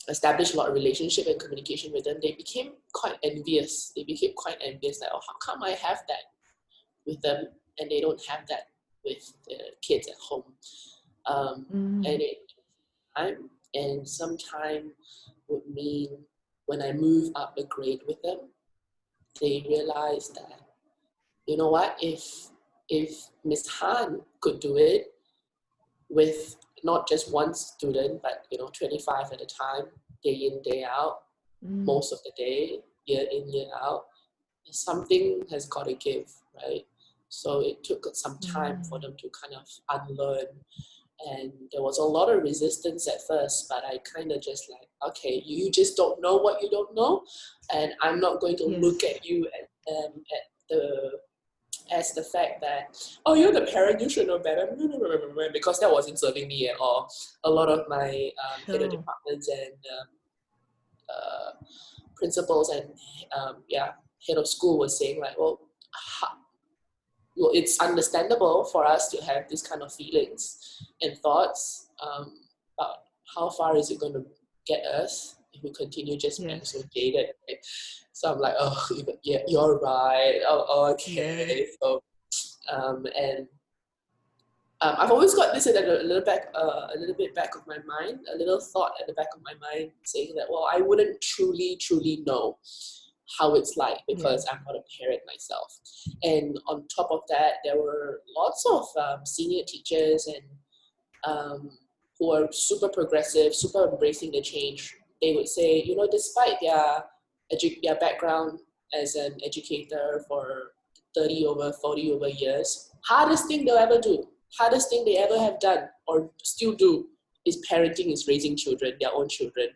established a lot of relationship and communication with them, they became quite envious. Like, oh, how come I have that with them and they don't have that with the kids at home? And it time and some time would mean when I move up a grade with them, they realize that, you know what, if Miss Han could do it with not just one student, but 25 at a time, day in, day out, most of the day, year in, year out, something has got to give, right? So it took some time for them to kind of unlearn. And there was a lot of resistance at first, but I kind of just like, okay, you just don't know what you don't know, and I'm not going to look at you as the fact that, oh, you're the parent, you should know better, because that wasn't serving me at all. A lot of my head of departments and principals and head of school was saying like, well, it's understandable for us to have this kind of feelings and thoughts, but how far is it going to get us if we continue just being so jaded? Right? So I'm like, oh, yeah, you're right. Oh, okay. So, I've always got this in a little bit back of my mind, a little thought at the back of my mind, saying that, well, I wouldn't truly know how it's like because I'm not a parent myself. And on top of that, there were lots of senior teachers and who are super progressive, super embracing the change. They would say, despite their background as an educator for 40 over years, hardest thing they'll ever do, hardest thing they ever have done or still do is parenting, is raising children, their own children.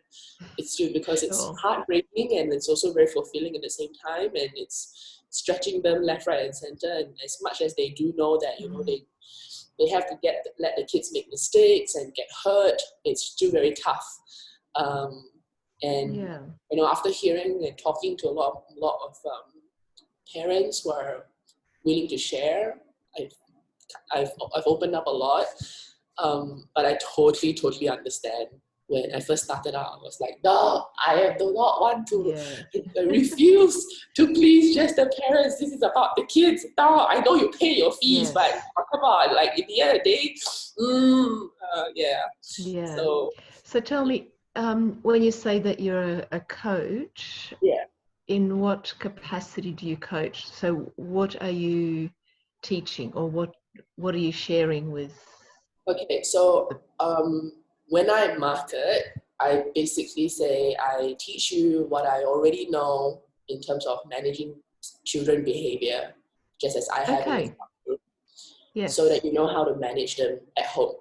It's true because it's heartbreaking and it's also very fulfilling at the same time, and it's stretching them left, right, and center. And as much as they do know that they have to let the kids make mistakes and get hurt, it's still very tough. After hearing and talking to a lot of parents who are willing to share, I've opened up a lot. But I totally understand. When I first started out, I was like, no, I do not want to. I refuse to please just the parents. This is about the kids. No, I know you pay your fees, but come on, like in the end of the day, So tell me, when you say that you're a coach, in what capacity do you coach? So what are you teaching, or what are you sharing with? Okay, so when I market, I basically say I teach you what I already know in terms of managing children behavior, just as I have in the classroom, so that you know how to manage them at home.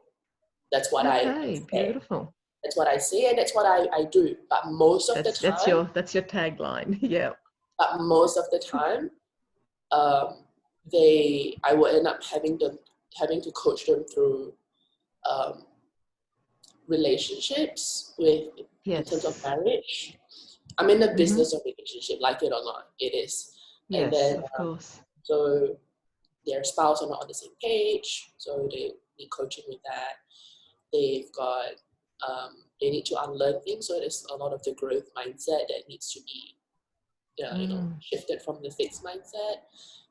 That's what I say. Beautiful. That's what I say, and that's what I do. But most of the time, that's your tagline. Yeah. But most of the time, I will end up having to coach them through relationships in terms of marriage. I'm in the business of relationship, like it or not, it is. Yes, and then, of course. So their spouse are not on the same page, so they need coaching with that. They've got they need to unlearn things, so there's a lot of the growth mindset that needs to be shifted from the fixed mindset.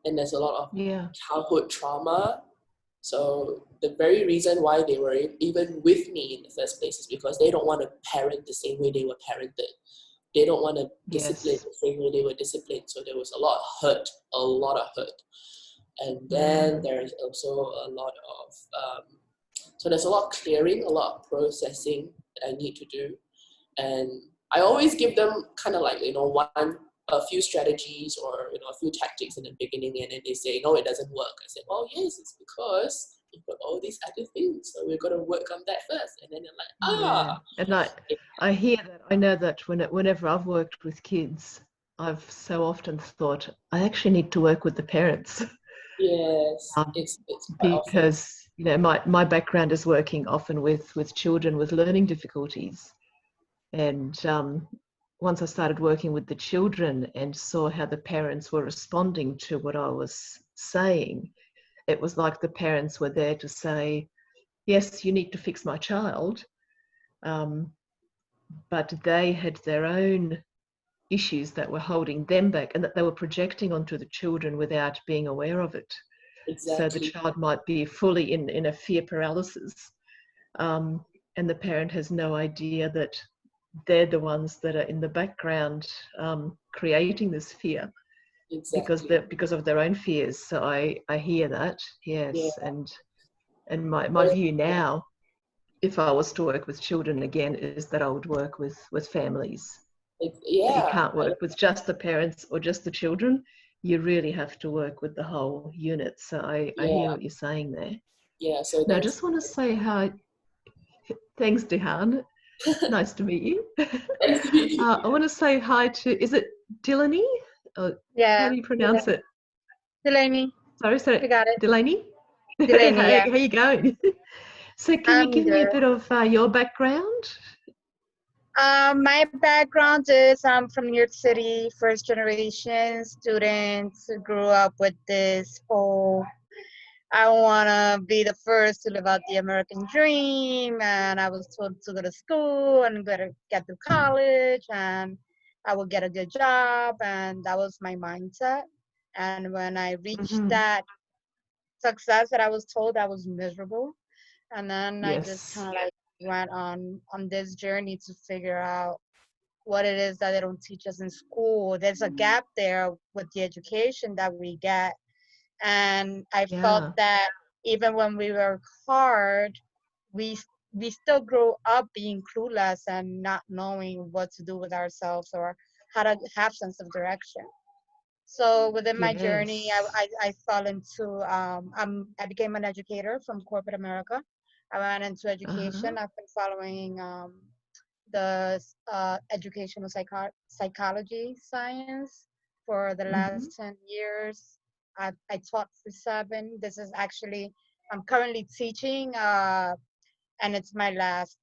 And there's a lot of childhood trauma. So the very reason why they were even with me in the first place is because they don't want to parent the same way they were parented. They don't want to discipline the same way they were disciplined. So there was a lot of hurt. And then there's also a lot of, so there's a lot of clearing, a lot of processing that I need to do. And I always give them kind of like, a few strategies or a few tactics in the beginning, and then they say, no, it doesn't work. I said, well, yes, it's because you've got all these other things, so we've got to work on that first. And then they're like, And I hear that. I know that whenever I've worked with kids, I've so often thought I actually need to work with the parents. Yes, it's because my background is working often with children with learning difficulties, and once I started working with the children and saw how the parents were responding to what I was saying, it was like the parents were there to say, yes, you need to fix my child, but they had their own issues that were holding them back and that they were projecting onto the children without being aware of it. So the Exactly. child might be fully in a fear paralysis, um, and the parent has no idea that they're the ones that are in the background creating this fear Exactly. because of their own fears. So I hear that, Yeah. yes, and my But, view now, if I was to work with children again, is that I would work with families. That you yeah. can't work with just the parents or just the children. You really have to work with the whole unit. So I hear Yeah. what you're saying there. Yeah. So Now I there's just want to say hi. Thanks, Dehan. Nice to meet you. I want to say hi to, is it Delaney? How Yeah, do you pronounce it? Delaney, Sorry, you got it. Delaney? Delaney, yeah. How you going? So can you I'm give me a good. bit of your background? My background is I'm from New York City, first generation students, grew up with this whole I want to be the first to live out the American dream. And I was told to go to school and get to college and I will get a good job. And that was my mindset. And when I reached Mm-hmm. that success that I was told, I was miserable. And then I just Yes. kind of like went on this journey to figure out what it is that they don't teach us in school. There's a gap there with the education that we get, and I felt Yeah. that even when we work hard, we we still grow up being clueless and not knowing what to do with ourselves or how to have sense of direction. So within my journey, Yes. I fell into I became an educator from corporate America. I went into Uh-huh. education. I've been following the educational psychology science for the Mm-hmm. last 10 years. I taught for 7. This is actually I'm currently teaching and it's my last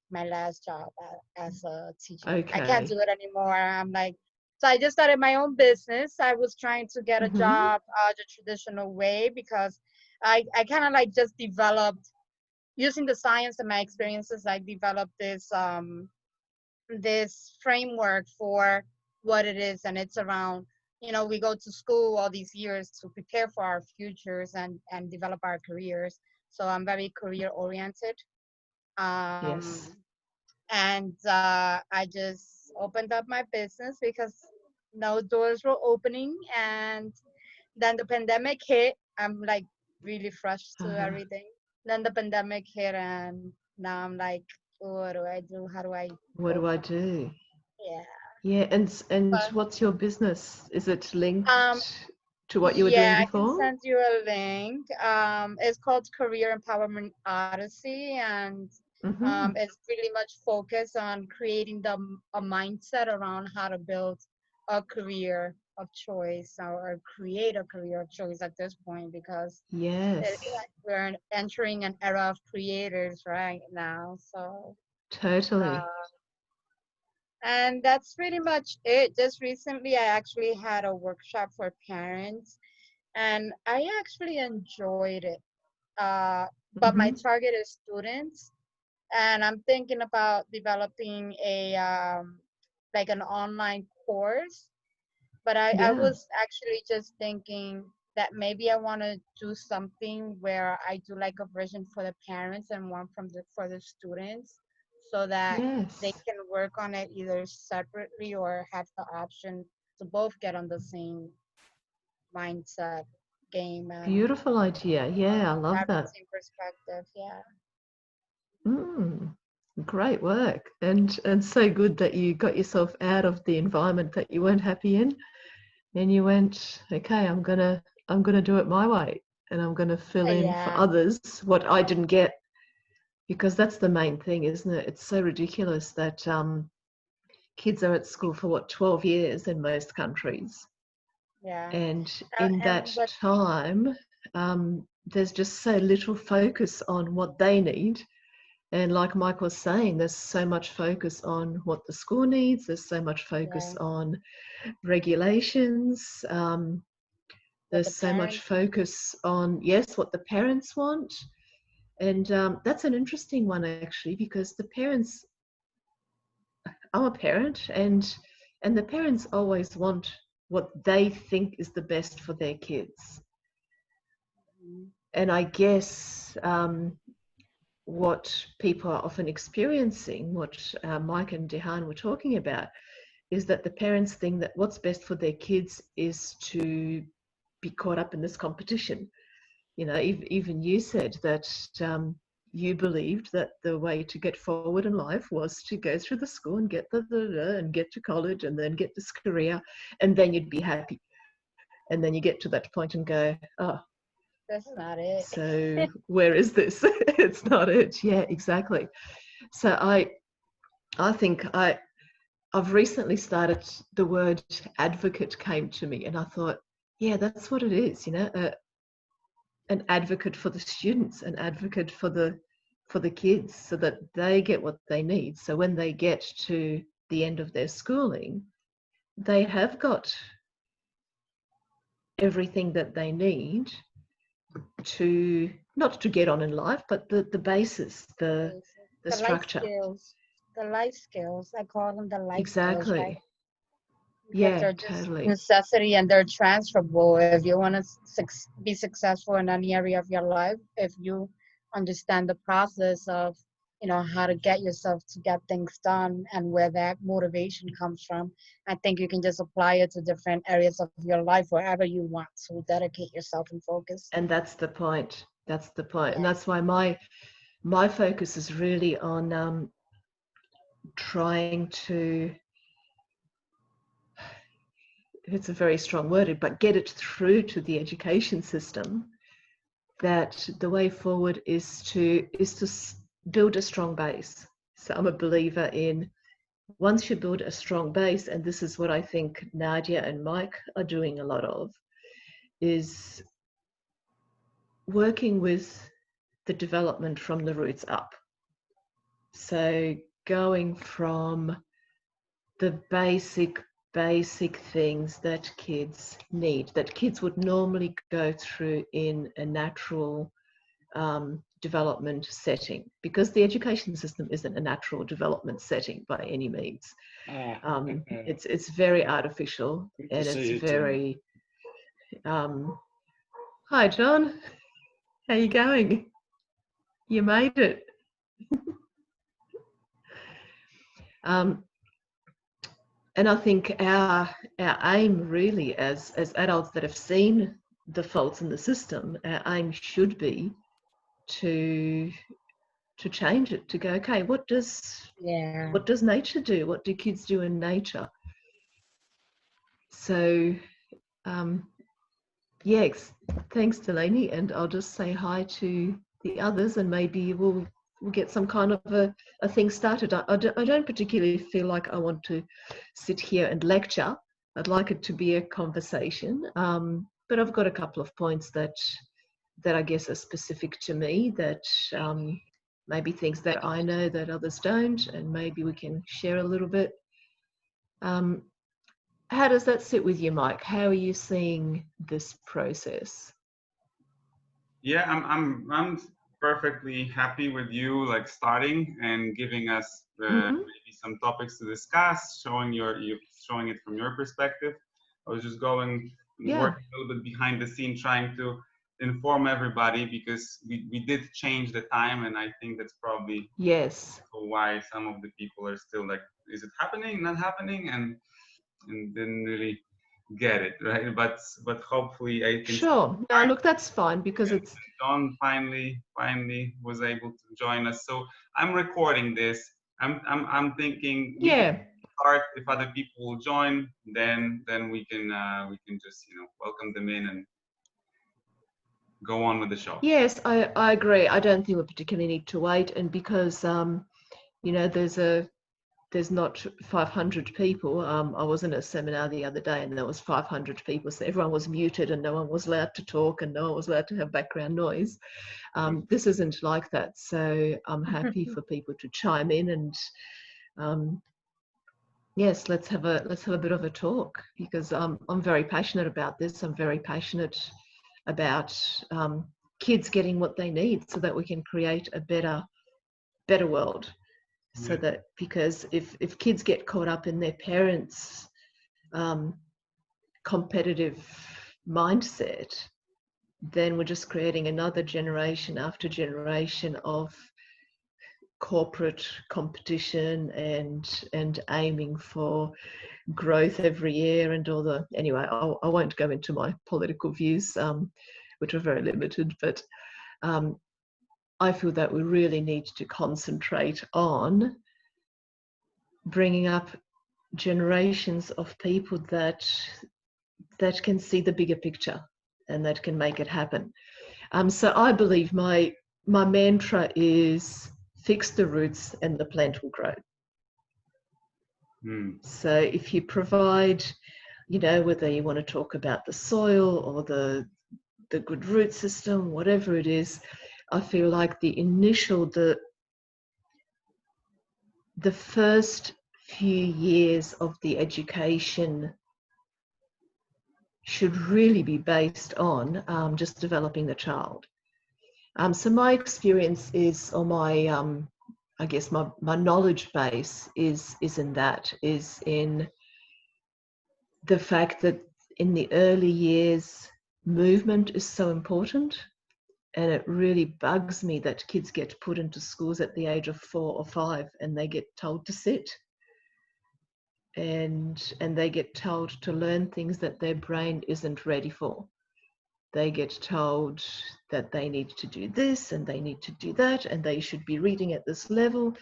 job as a teacher. I can't do Okay. it anymore. I'm like, so I just started my own business. I was trying to get a Mm-hmm. job the traditional way because I kind of like just developed using the science and my experiences. I developed this framework for what it is, and it's around we go to school all these years to prepare for our futures and develop our careers. So I'm very career oriented. Yes. um, and I just opened up my business because no doors were opening, and then the pandemic hit. I'm like really fresh to Uh-huh. everything. Then the pandemic hit, and now I'm like, what do I do? How do I What go do I from do? yeah? Yeah, and But what's your business? Is it um, linked to what you were yeah, doing I can before? send you a link. It's called Career Empowerment Odyssey, and Mm-hmm. it's really much focused on creating a mindset around how to build a career of choice or create a career of choice at this point because Yes, we're entering an era of creators right now. So, totally. uh, and that's pretty much it. Just recently, I actually had a workshop for parents and I actually enjoyed it. But my Mm-hmm. target is students, and I'm thinking about developing a like an online course. But I Yeah. was actually just thinking that maybe I want to do something where I do like a version for the parents and one for the students, so that they Yes. can work on it either separately or have the option to both get on the same mindset game and Beautiful idea. Yeah, I love have the that. same perspective. Yeah. Mm, great work. And so good that you got yourself out of the environment that you weren't happy in and you went, okay, I'm gonna do it my way and I'm gonna fill in for Yeah. others what I didn't get because that's the main thing, isn't it? It's so ridiculous that kids are at school for what 12 years in most countries, Yeah. and in And that but time, there's just so little focus on what they need. And like Mike was saying, there's so much focus on what the school needs. There's so much focus yeah, on regulations. what There's the so much parents focus on, yes, what the parents want. And that's an interesting one, actually, because the parents I'm a parent, and the parents always want what they think is the best for their kids. And I guess what people are often experiencing, what Mike and Dehan were talking about, is that the parents think that what's best for their kids is to be caught up in this competition. You know, even you said that you believed that the way to get forward in life was to go through the school and get and get to college and then get this career, and then you'd be happy. And then you get to that point and go, oh, That's not it. so where is this? It's not it. Yeah, exactly. So I think I've recently started, the word advocate came to me, and I thought, yeah, that's what it is, you know, an advocate for the students, an advocate for the kids, so that they get what they need. So when they get to the end of their schooling, they have got everything that they need to, not to get on in life, but the basis, the life structure. skills, the life skills. I call them the life skills, right? Exactly. Because Yeah, they're just totally. necessity and they're transferable. If you want to be successful in any area of your life, if you understand the process of, you know, how to get yourself to get things done and where that motivation comes from, I think you can just apply it to different areas of your life wherever you want to dedicate yourself and focus. And that's the point. That's the point. And Yeah. that's why my focus is really on trying to, it's a very strong word, but get it through to the education system that the way forward is to build a strong base. So I'm a believer in, once you build a strong base, and this is what I think Nadia and Mike are doing a lot of, is working with the development from the roots up. So going from the basic things that kids need, that kids would normally go through in a natural development setting, because the education system isn't a natural development setting by any means. It's very artificial, and it's very hi John, how you going? You made it. And I think our aim really as adults that have seen the faults in the system, our aim should be to change it, to go, okay, what does nature do? What do kids do in nature? So yeah, thanks Delaney, and I'll just say hi to the others, and maybe we'll get some kind of a thing started. I don't particularly feel like I want to sit here and lecture. I'd like it to be a conversation, but I've got a couple of points that I guess are specific to me, that maybe things that I know that others don't, and maybe we can share a little bit. How does that sit with you, Mike? How are you seeing this process? Yeah, I'm perfectly happy with you, like starting and giving us maybe some topics to discuss, showing it from your perspective. I was just working a little bit behind the scene, trying to inform everybody, because we did change the time, and I think that's probably why some of the people are still like, is it happening, not happening, and didn't really get it, right? But hopefully I can. Sure. No, look, that's fine, because it's John finally was able to join us. So I'm recording this. I'm thinking we can start. If other people will join, then we can just welcome them in and go on with the show. Yes, I agree. I don't think we particularly need to wait, and because there's not 500 people. I was in a seminar the other day and there was 500 people, so everyone was muted and no one was allowed to talk and no one was allowed to have background noise. This isn't like that, so I'm happy for people to chime in, and yes, let's have a bit of a talk, because I'm very passionate about this. I'm very passionate about kids getting what they need so that we can create a better world. So that, because if kids get caught up in their parents' competitive mindset, then we're just creating another generation after generation of corporate competition and aiming for growth every year and all the, anyway, I won't go into my political views, which are very limited, but I feel that we really need to concentrate on bringing up generations of people that can see the bigger picture and that can make it happen. So I believe my mantra is fix the roots and the plant will grow. So if you provide, whether you want to talk about the soil or the good root system, whatever it is, I feel like the initial, the first few years of the education should really be based on just developing the child. So my experience is, or my, I guess my knowledge base is in the fact that in the early years, movement is so important. And it really bugs me that kids get put into schools at the age of 4 or 5 and they get told to sit. And they get told to learn things that their brain isn't ready for. They get told that they need to do this and they need to do that and they should be reading at this level.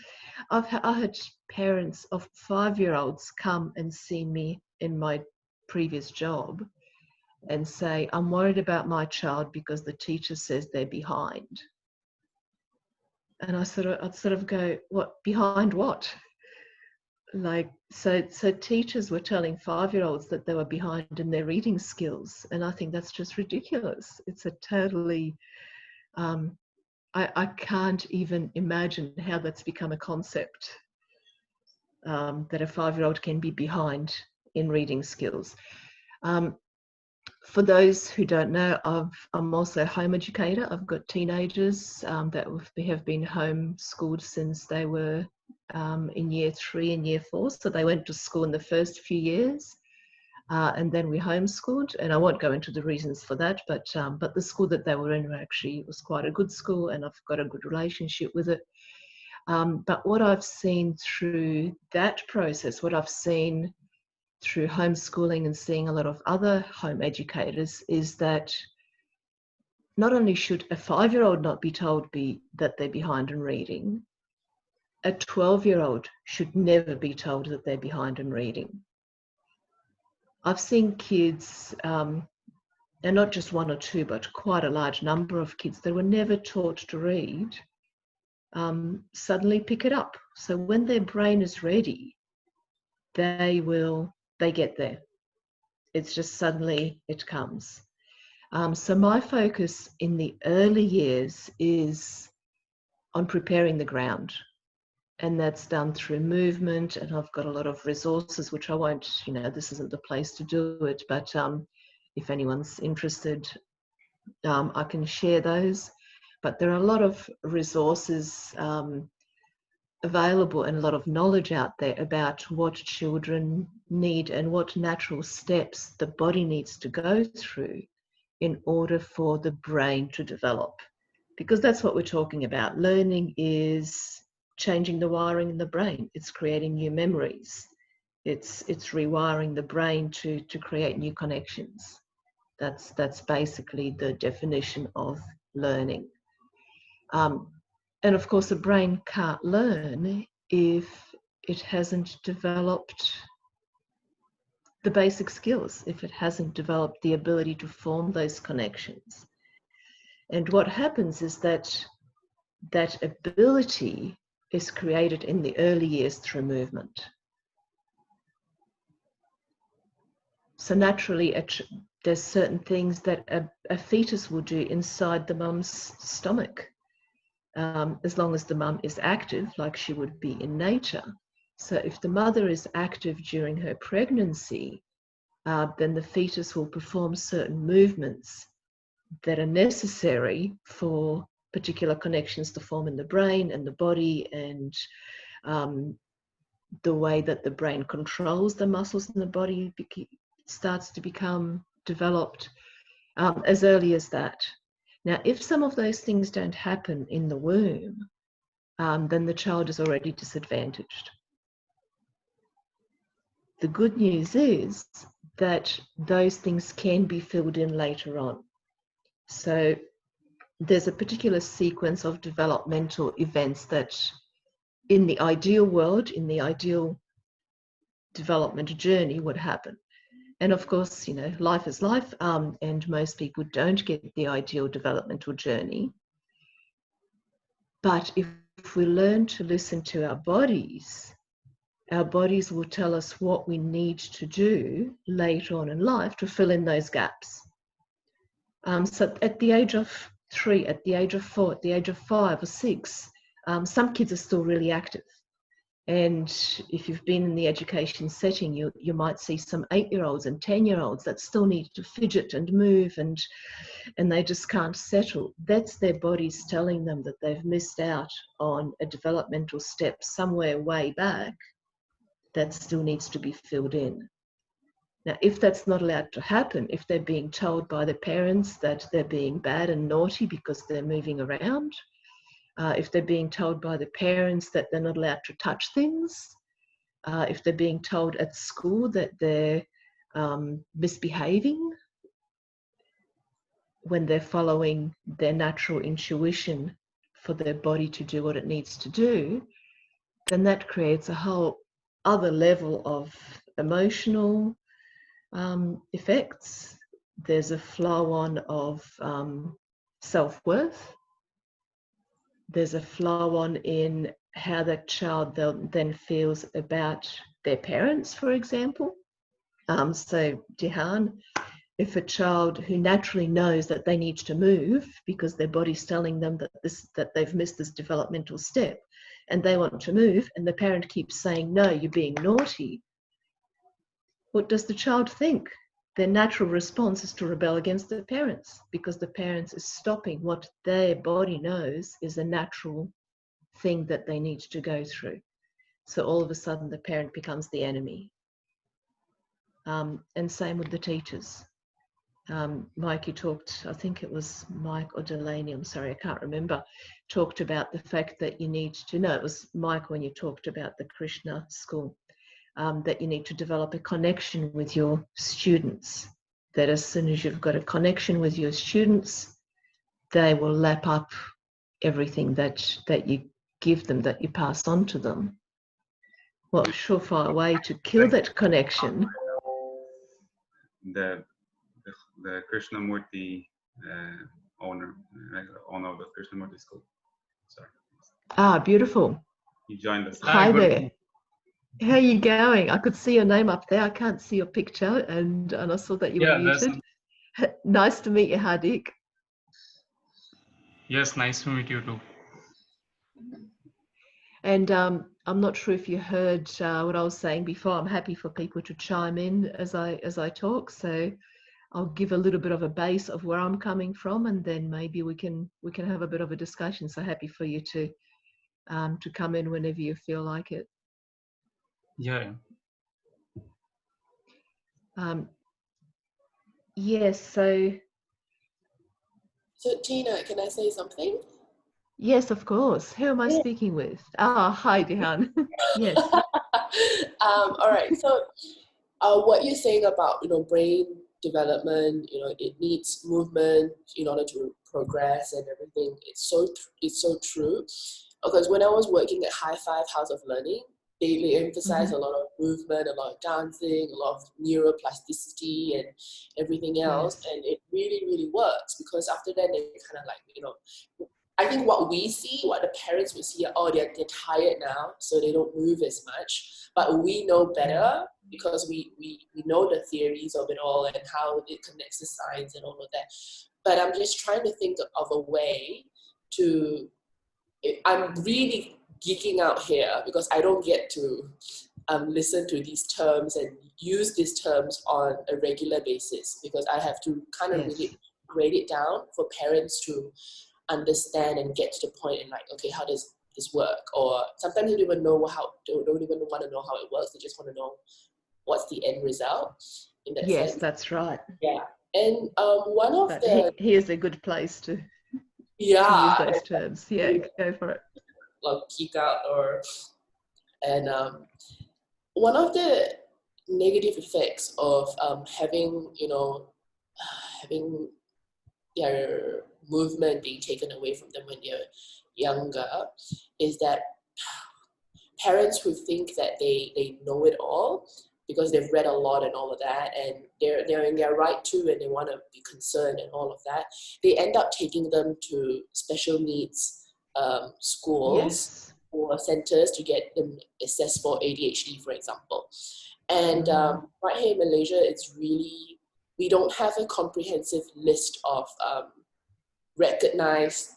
I had parents of 5-year-olds come and see me in my previous job and say, I'm worried about my child because the teacher says they're behind. And I'd sort of go, what, behind what? Like, so teachers were telling 5-year-olds that they were behind in their reading skills. And I think that's just ridiculous. It's a totally, I can't even imagine how that's become a concept, that a 5-year-old can be behind in reading skills. For those who don't know, I'm also a home educator. I've got teenagers that have been homeschooled since they were in year 3 and year 4. So they went to school in the first few years and then we homeschooled. And I won't go into the reasons for that, but the school that they were in actually was quite a good school and I've got a good relationship with it. But what I've seen through that process, what I've seen through homeschooling and seeing a lot of other home educators, is that not only should a 5-year-old not be told that they're behind in reading, a 12-year-old should never be told that they're behind in reading. I've seen kids, and not just 1 or 2, but quite a large number of kids that were never taught to read, suddenly pick it up. So when their brain is ready, they get there. It's just suddenly it comes. So my focus in the early years is on preparing the ground. And that's done through movement. And I've got a lot of resources, which I won't, this isn't the place to do it. But if anyone's interested, I can share those. But there are a lot of resources available and a lot of knowledge out there about what children need and what natural steps the body needs to go through in order for the brain to develop. Because that's what we're talking about. Learning is changing the wiring in the brain. It's creating new memories. It's rewiring the brain to create new connections. That's basically the definition of learning. And of course, the brain can't learn if it hasn't developed the basic skills, if it hasn't developed the ability to form those connections. And what happens is that ability is created in the early years through movement. So naturally, there's certain things that a fetus will do inside the mum's stomach. As long as the mum is active, like she would be in nature. So if the mother is active during her pregnancy, then the fetus will perform certain movements that are necessary for particular connections to form in the brain and the body and the way that the brain controls the muscles in the body starts to become developed as early as that. Now, if some of those things don't happen in the womb, then the child is already disadvantaged. The good news is that those things can be filled in later on. So there's a particular sequence of developmental events that in the ideal world, in the ideal development journey would happen. And of course, you know, life is life, and most people don't get the ideal developmental journey. But if we learn to listen to our bodies will tell us what we need to do later on in life to fill in those gaps. So at the age of 3, at the age of 4, at the age of 5 or 6, some kids are still really active. And if you've been in the education setting, you might see some 8-year-olds and 10-year-olds that still need to fidget and move, and they just can't settle. That's their bodies telling them that they've missed out on a developmental step somewhere way back that still needs to be filled in. Now, if that's not allowed to happen, if they're being told by their parents that they're being bad and naughty because they're moving around, if they're being told by the parents that they're not allowed to touch things, if they're being told at school that they're misbehaving when they're following their natural intuition for their body to do what it needs to do, then that creates a whole other level of emotional effects. There's a flow on of self-worth. There's a flow on in how that child then feels about their parents, for example. So Dihan, if a child who naturally knows that they need to move because their body's telling them that they've missed this developmental step and they want to move, and the parent keeps saying, no, you're being naughty, what does the child think? Their natural response is to rebel against the parents, because the parents is stopping what their body knows is a natural thing that they need to go through. So all of a sudden the parent becomes the enemy. And same with the teachers. Mike, you talked, I think it was Mike or Delaney, I'm sorry, I can't remember, talked about the fact that you need to know, it was Mike when you talked about the Krishna school, that you need to develop a connection with your students, that as soon as you've got a connection with your students, they will lap up everything that you give them, that you pass on to them. What a surefire way to kill that connection. The Krishnamurti owner of the Krishnamurti school. Sorry. Ah, beautiful. He joined us. Hi there. How are you going? I could see your name up there. I can't see your picture, and I saw that you were muted. Nice to meet you, Hardik. Yes, nice to meet you too. And I'm not sure if you heard what I was saying before. I'm happy for people to chime in as I talk. So I'll give a little bit of a base of where I'm coming from, and then maybe we can have a bit of a discussion. So happy for you to come in whenever you feel like it. Yeah. Yes. So Tina, can I say something? Yes, of course. Who am I speaking with? Ah, hi, Dihan. Yes. All right. So, what you're saying about brain development, it needs movement in order to progress and everything. It's so true. Because when I was working at High Five House of Learning, they emphasize a lot of movement, a lot of dancing, a lot of neuroplasticity and everything else, and it really, really works, because after that they kind of like, I think what we see, what the parents will see, they're tired now, so they don't move as much. But we know better, because we know the theories of it all and how it connects to science and all of that. But I'm just trying to think of a way to, I'm really geeking out here because I don't get to listen to these terms and use these terms on a regular basis, because I have to kind of really grade it down for parents to understand and get to the point and like, okay, how does this work? Or sometimes they don't even know don't even want to know how it works. They just want to know what's the end result in that Yes, sense. that's right. Yeah. And one of But the here's a good place to use those terms. Yeah, go for it. Like kick out and one of the negative effects of having having their movement being taken away from them when they're younger is that parents who think that they know it all because they've read a lot and all of that, and they're in their right to, and they want to be concerned and all of that, they end up taking them to special needs schools. Yes. Or centers to get them assessed for ADHD, for example. And right here in Malaysia, we don't have a comprehensive list of recognized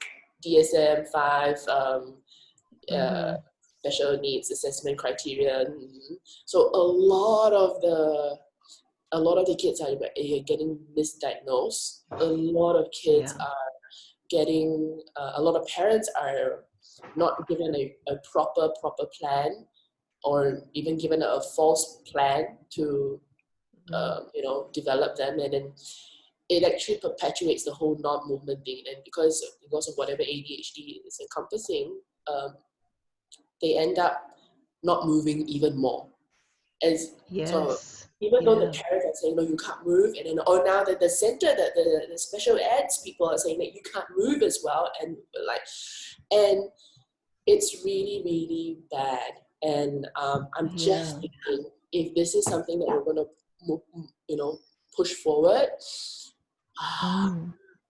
DSM-5 special needs assessment criteria. So a lot of the kids are getting misdiagnosed. A lot of kids are getting, a lot of parents are not given a proper plan, or even given a false plan to develop them, and then it actually perpetuates the whole non-movement thing. And because of whatever ADHD is encompassing, they end up not moving even more. So even though the parents are saying, no, you can't move, and then now that the center, the special eds people are saying that you can't move as well, and it's really, really bad. And I'm just thinking, if this is something that we're going to push forward,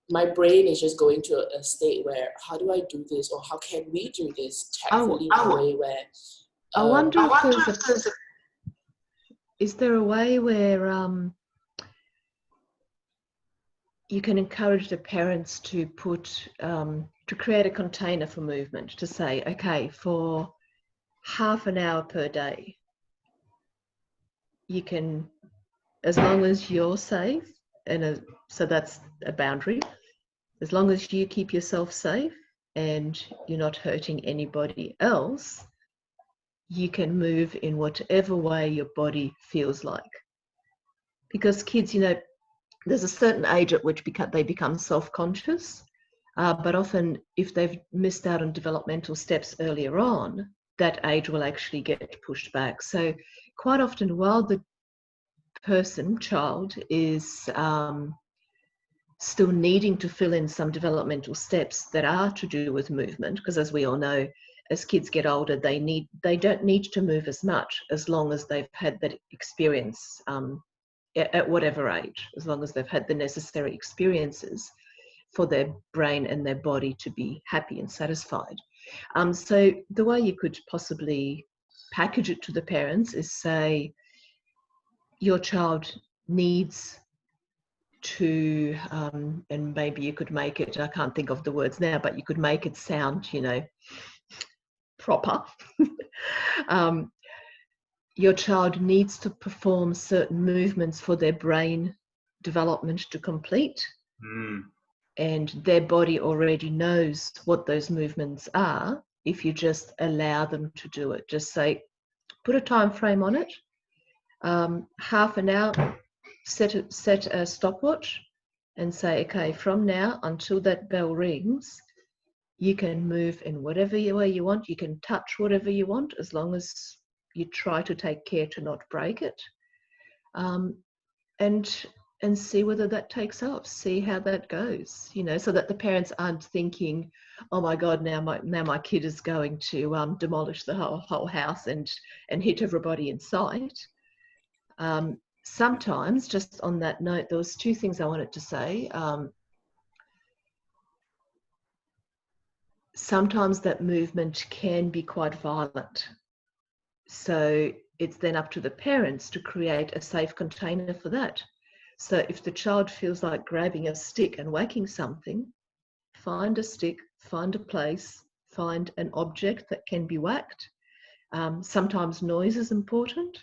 my brain is just going to a state where, how do I do this, or how can we do this tactfully in a way where I wonder if is there a way where you can encourage the parents to to create a container for movement, to say, okay, for half an hour per day, you can, as long as you're safe, and so that's a boundary, as long as you keep yourself safe and you're not hurting anybody else, you can move in whatever way your body feels like. Because kids, there's a certain age at which they become self-conscious, but often if they've missed out on developmental steps earlier on, that age will actually get pushed back. So quite often, while the child is still needing to fill in some developmental steps that are to do with movement, because as we all know, as kids get older, they don't need to move as much, as long as they've had that experience at whatever age, as long as they've had the necessary experiences for their brain and their body to be happy and satisfied. So the way you could possibly package it to the parents is say, your child needs to, and maybe you could make it, I can't think of the words now, but you could make it sound, proper. Your child needs to perform certain movements for their brain development to complete. And their body already knows what those movements are if you just allow them to do it. Just say, put a time frame on it, half an hour, set a stopwatch and say, okay, from now until that bell rings, you can move in whatever way you want. You can touch whatever you want, as long as you try to take care to not break it. And see whether that takes off, see how that goes, so that the parents aren't thinking, oh my God, now my kid is going to demolish the whole house and hit everybody in sight. Sometimes, just on that note, there was two things I wanted to say. Sometimes that movement can be quite violent. So it's then up to the parents to create a safe container for that. So if the child feels like grabbing a stick and whacking something, find a stick, find a place, find an object that can be whacked. Sometimes noise is important.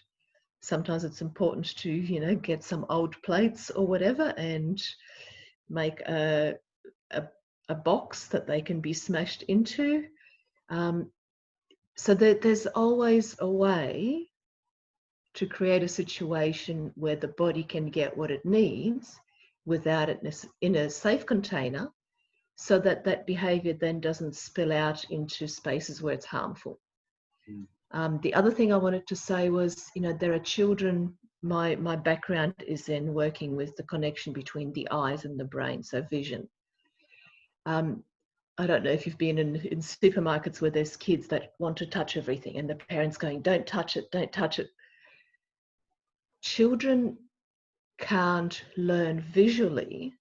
Sometimes it's important to, get some old plates or whatever and make a box that they can be smashed into. So there's always a way to create a situation where the body can get what it needs without it in a safe container, so that that behavior then doesn't spill out into spaces where it's harmful. The other thing I wanted to say was, there are children, my background is in working with the connection between the eyes and the brain, so vision. I don't know if you've been in supermarkets where there's kids that want to touch everything and the parents going, don't touch it, don't touch it. Children can't learn visually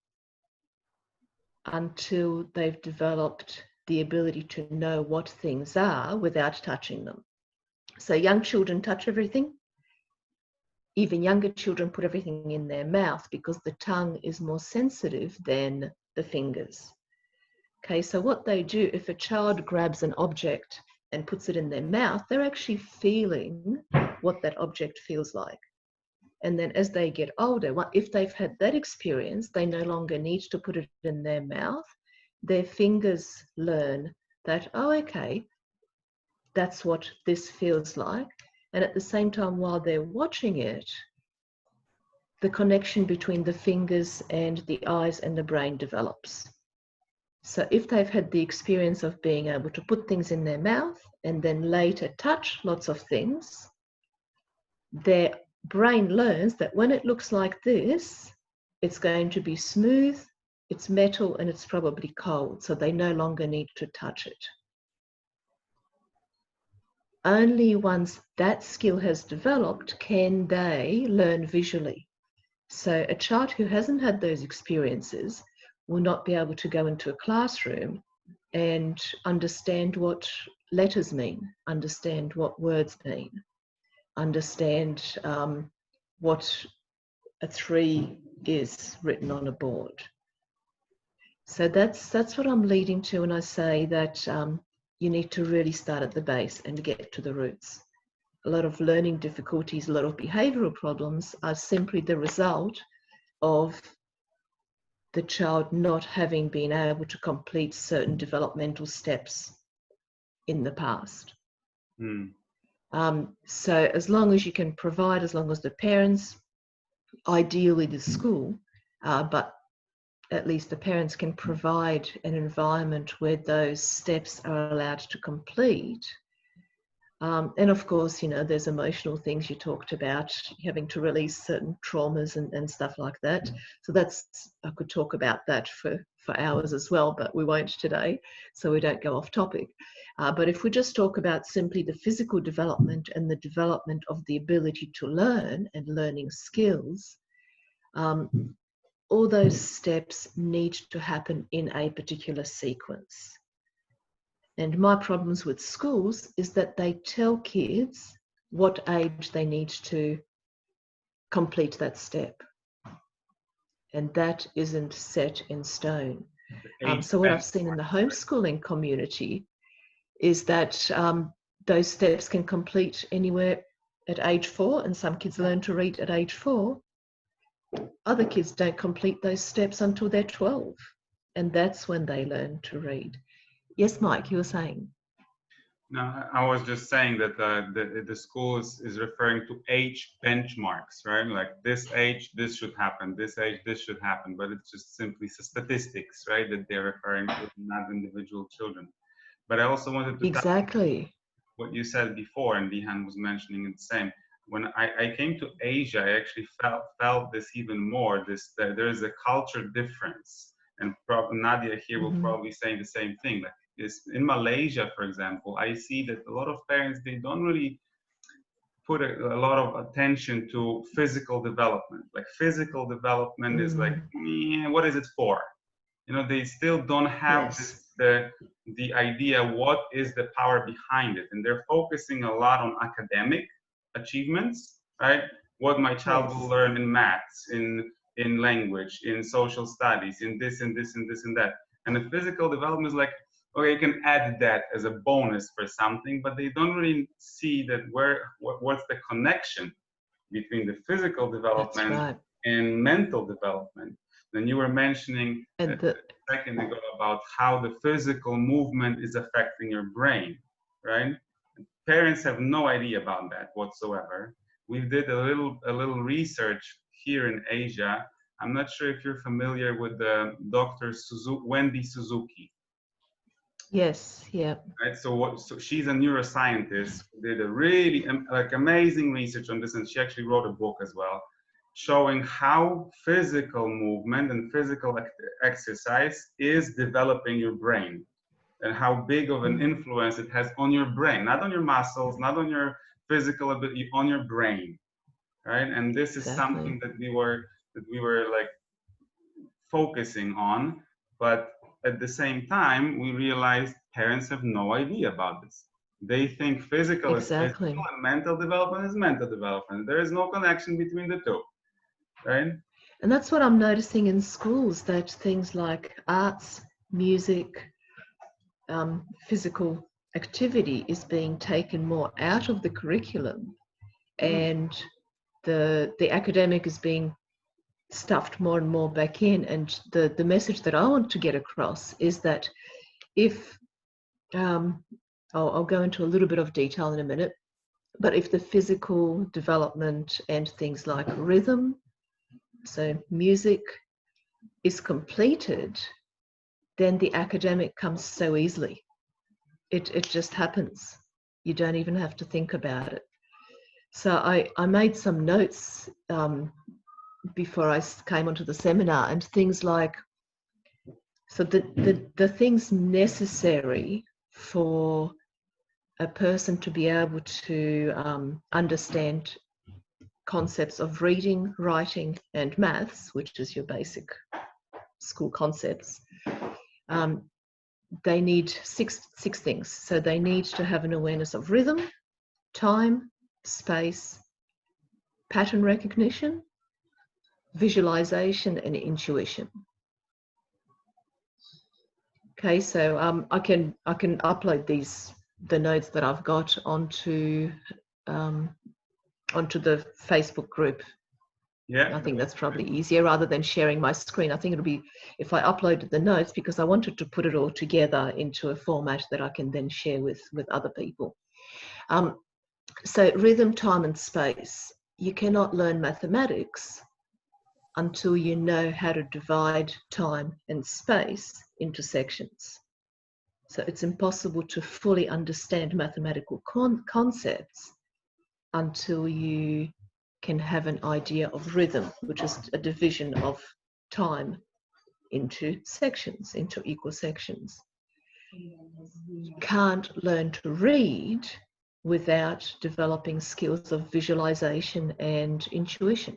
until they've developed the ability to know what things are without touching them. So young children touch everything. Even younger children put everything in their mouth because the tongue is more sensitive than the fingers. Okay, so what they do, if a child grabs an object and puts it in their mouth, they're actually feeling what that object feels like. And then as they get older, if they've had that experience, they no longer need to put it in their mouth. Their fingers learn that, oh, okay, that's what this feels like. And at the same time, while they're watching it, the connection between the fingers and the eyes and the brain develops. So if they've had the experience of being able to put things in their mouth and then later touch lots of things, their brain learns that when it looks like this, it's going to be smooth, it's metal, and it's probably cold, so they no longer need to touch it. Only once that skill has developed can they learn visually. So a child who hasn't had those experiences will not be able to go into a classroom and understand what letters mean, understand what words mean, understand what a 3 is written on a board. So that's what I'm leading to when I say that you need to really start at the base and get to the roots. A lot of learning difficulties, a lot of behavioral problems are simply the result of the child not having been able to complete certain developmental steps in the past. So as long as you can provide, as long as the parents, ideally the school, but at least the parents can provide an environment where those steps are allowed to complete. And of course, there's emotional things you talked about, having to release certain traumas and stuff like that. So I could talk about that for hours as well, but we won't today, so we don't go off topic. But if we just talk about simply the physical development and the development of the ability to learn and learning skills, all those steps need to happen in a particular sequence. And my problems with schools is that they tell kids what age they need to complete that step. And that isn't set in stone. So what I've seen in the homeschooling community is that those steps can complete anywhere at age 4, and some kids learn to read at age 4. Other kids don't complete those steps until they're 12, and that's when they learn to read. Yes, Mike, you were saying? No, I was just saying that the school is referring to age benchmarks, right? Like this age, this should happen. This age, this should happen. But it's just simply statistics, right? That they're referring to, not individual children. But I also wanted to exactly what you said before, and Dihan was mentioning it the same. When I came to Asia, I actually felt this even more. That there is a culture difference, and Nadia here will probably say the same thing. Like in Malaysia, for example, I see that a lot of parents, they don't really put a lot of attention to physical development. Like physical development is like, what is it for? They still don't have the idea what is the power behind it, and they're focusing a lot on academic achievements, right? What my child will learn in maths, in language, in social studies, in this and this and this and that. And the physical development is like, okay, you can add that as a bonus for something, but they don't really see that what's the connection between the physical development and mental development. Then you were mentioning a second ago about how the physical movement is affecting your brain, right? Parents have no idea about that whatsoever. We did a little research here in Asia. I'm not sure if you're familiar with the Dr. Wendy Suzuki. Yes, yeah. Right, so she's a neuroscientist who did a really amazing research on this, and she actually wrote a book as well, showing how physical movement and physical exercise is developing your brain, and how big of an influence it has on your brain, not on your muscles, not on your physical ability, on your brain, right? And this is something that we were like focusing on, but at the same time, we realized parents have no idea about this. They think physical is physical and mental development is mental development. There is no connection between the two, right? And that's what I'm noticing in schools, that things like arts, music, physical activity is being taken more out of the curriculum, and the academic is being stuffed more and more back in. And the message that I want to get across is that if I'll go into a little bit of detail in a minute, but if the physical development and things like rhythm, so music, is completed, then the academic comes so easily. It just happens. You don't even have to think about it. So I made some notes before I came onto the seminar, and things like, so the things necessary for a person to be able to understand concepts of reading, writing, and maths, which is your basic school concepts, they need six things. So they need to have an awareness of rhythm, time, space, pattern recognition, visualization, and intuition. Okay, so I can upload the notes that I've got onto the Facebook group. Yeah, I think that's probably easier rather than sharing my screen. I think it'll be if I uploaded the notes, because I wanted to put it all together into a format that I can then share with other people. So rhythm, time, and space. You cannot learn mathematics until you know how to divide time and space into sections. So it's impossible to fully understand mathematical concepts until you can have an idea of rhythm, which is a division of time into sections, into equal sections. You can't learn to read without developing skills of visualization and intuition.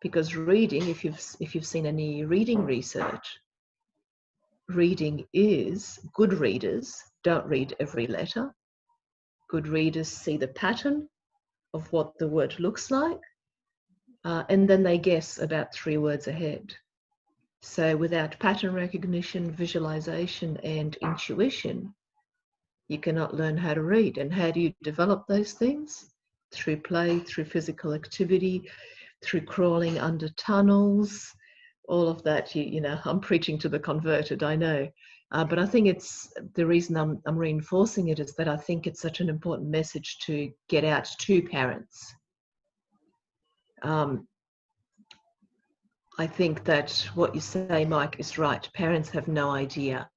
Because reading, if you've seen any reading research, reading is, good readers don't read every letter. Good readers see the pattern of what the word looks like, and then they guess about 3 words ahead. So without pattern recognition, visualization, and intuition, you cannot learn how to read. And how do you develop those things? Through play, through physical activity, through crawling under tunnels, all of that. You know, I'm preaching to the converted, I know. But I think it's the reason I'm reinforcing it is that I think it's such an important message to get out to parents. I think that what you say, Mike, is right. Parents have no idea.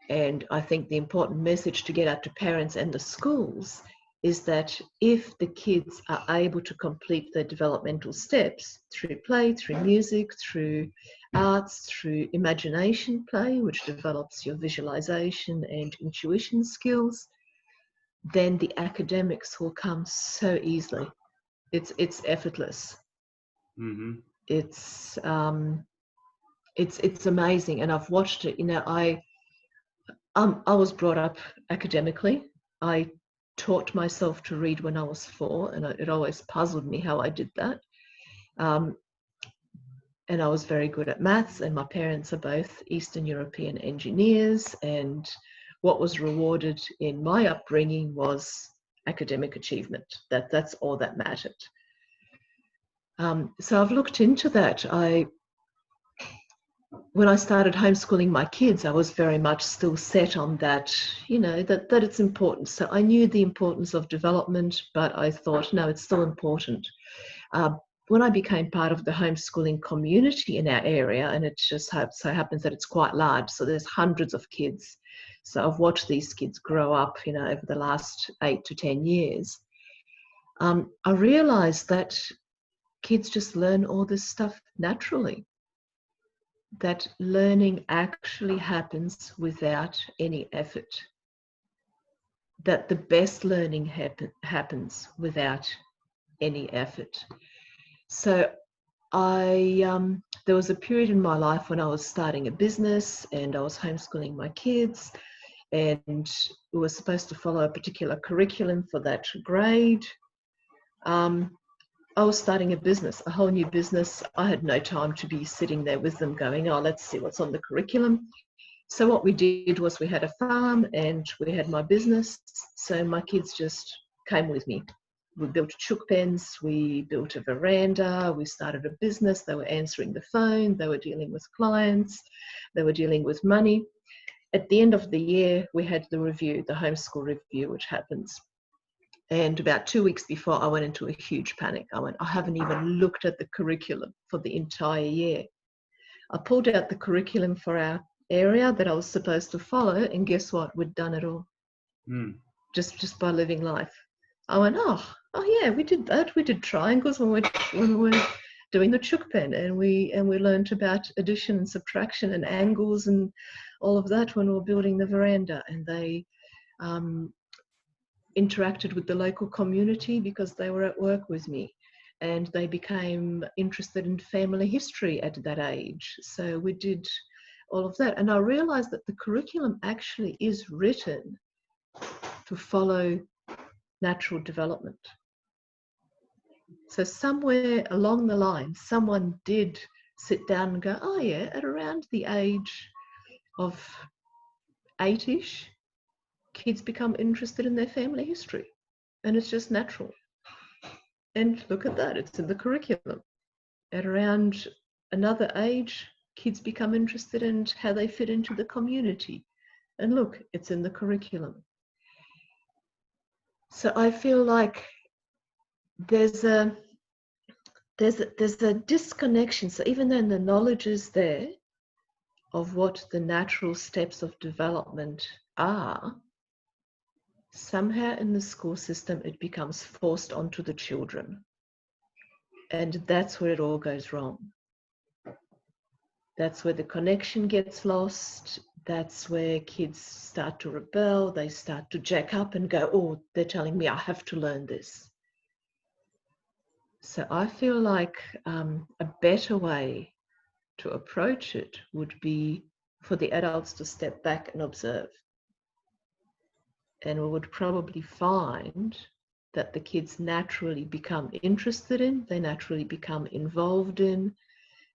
And I think the important message to get out to parents and the schools is that if the kids are able to complete their developmental steps through play, through music, through arts, through imagination play, which develops your visualization and intuition skills, then the academics will come so easily. It's effortless. Mm-hmm. It's amazing, and I've watched it. You know, I was brought up academically. I taught myself to read when I was 4, and it always puzzled me how I did that. And I was very good at maths, and my parents are both Eastern European engineers, and what was rewarded in my upbringing was academic achievement. That's all that mattered. So I've looked into that. when I started homeschooling my kids, I was very much still set on that, that it's important. So I knew the importance of development, but I thought, no, it's still important. When I became part of the homeschooling community in our area, and it just so happens that it's quite large, so there's hundreds of kids. So I've watched these kids grow up, over the last 8 to 10 years. I realized that kids just learn all this stuff naturally, that learning actually happens without any effort, that the best learning happens without any effort. So there was a period in my life when I was starting a business and I was homeschooling my kids, and we were supposed to follow a particular curriculum for that grade. I was starting a business, a whole new business. I had no time to be sitting there with them going, oh, let's see what's on the curriculum. So what we did was we had a farm and we had my business. So my kids just came with me. We built chook pens, we built a veranda, we started a business. They were answering the phone, they were dealing with clients, they were dealing with money. At the end of the year, we had the review, the homeschool review, which happens. And about 2 weeks before, I went into a huge panic. I haven't even looked at the curriculum for the entire year. I pulled out the curriculum for our area that I was supposed to follow, and guess what? We'd done it all. Just by living life. I went, oh yeah, we did that. We did triangles when we were doing the chook pen, and we learned about addition and subtraction and angles and all of that when we were building the veranda. And they interacted with the local community because they were at work with me, and they became interested in family history at that age. So we did all of that, and I realized that the curriculum actually is written to follow natural development. So somewhere along the line, someone did sit down and go, oh yeah, at around the age of 8ish, kids become interested in their family history, and it's just natural. And look at that, it's in the curriculum. At around another age, kids become interested in how they fit into the community, and look, it's in the curriculum. So I feel like there's a disconnection. So even though the knowledge is there of what the natural steps of development are, somehow in the school system it becomes forced onto the children, and that's where it all goes wrong. That's where the connection gets lost. That's where kids start to rebel. They start to jack up and go, oh, they're telling me I have to learn this. So I feel like a better way to approach it would be for the adults to step back and observe. And we would probably find that the kids naturally become interested in, they naturally become involved in,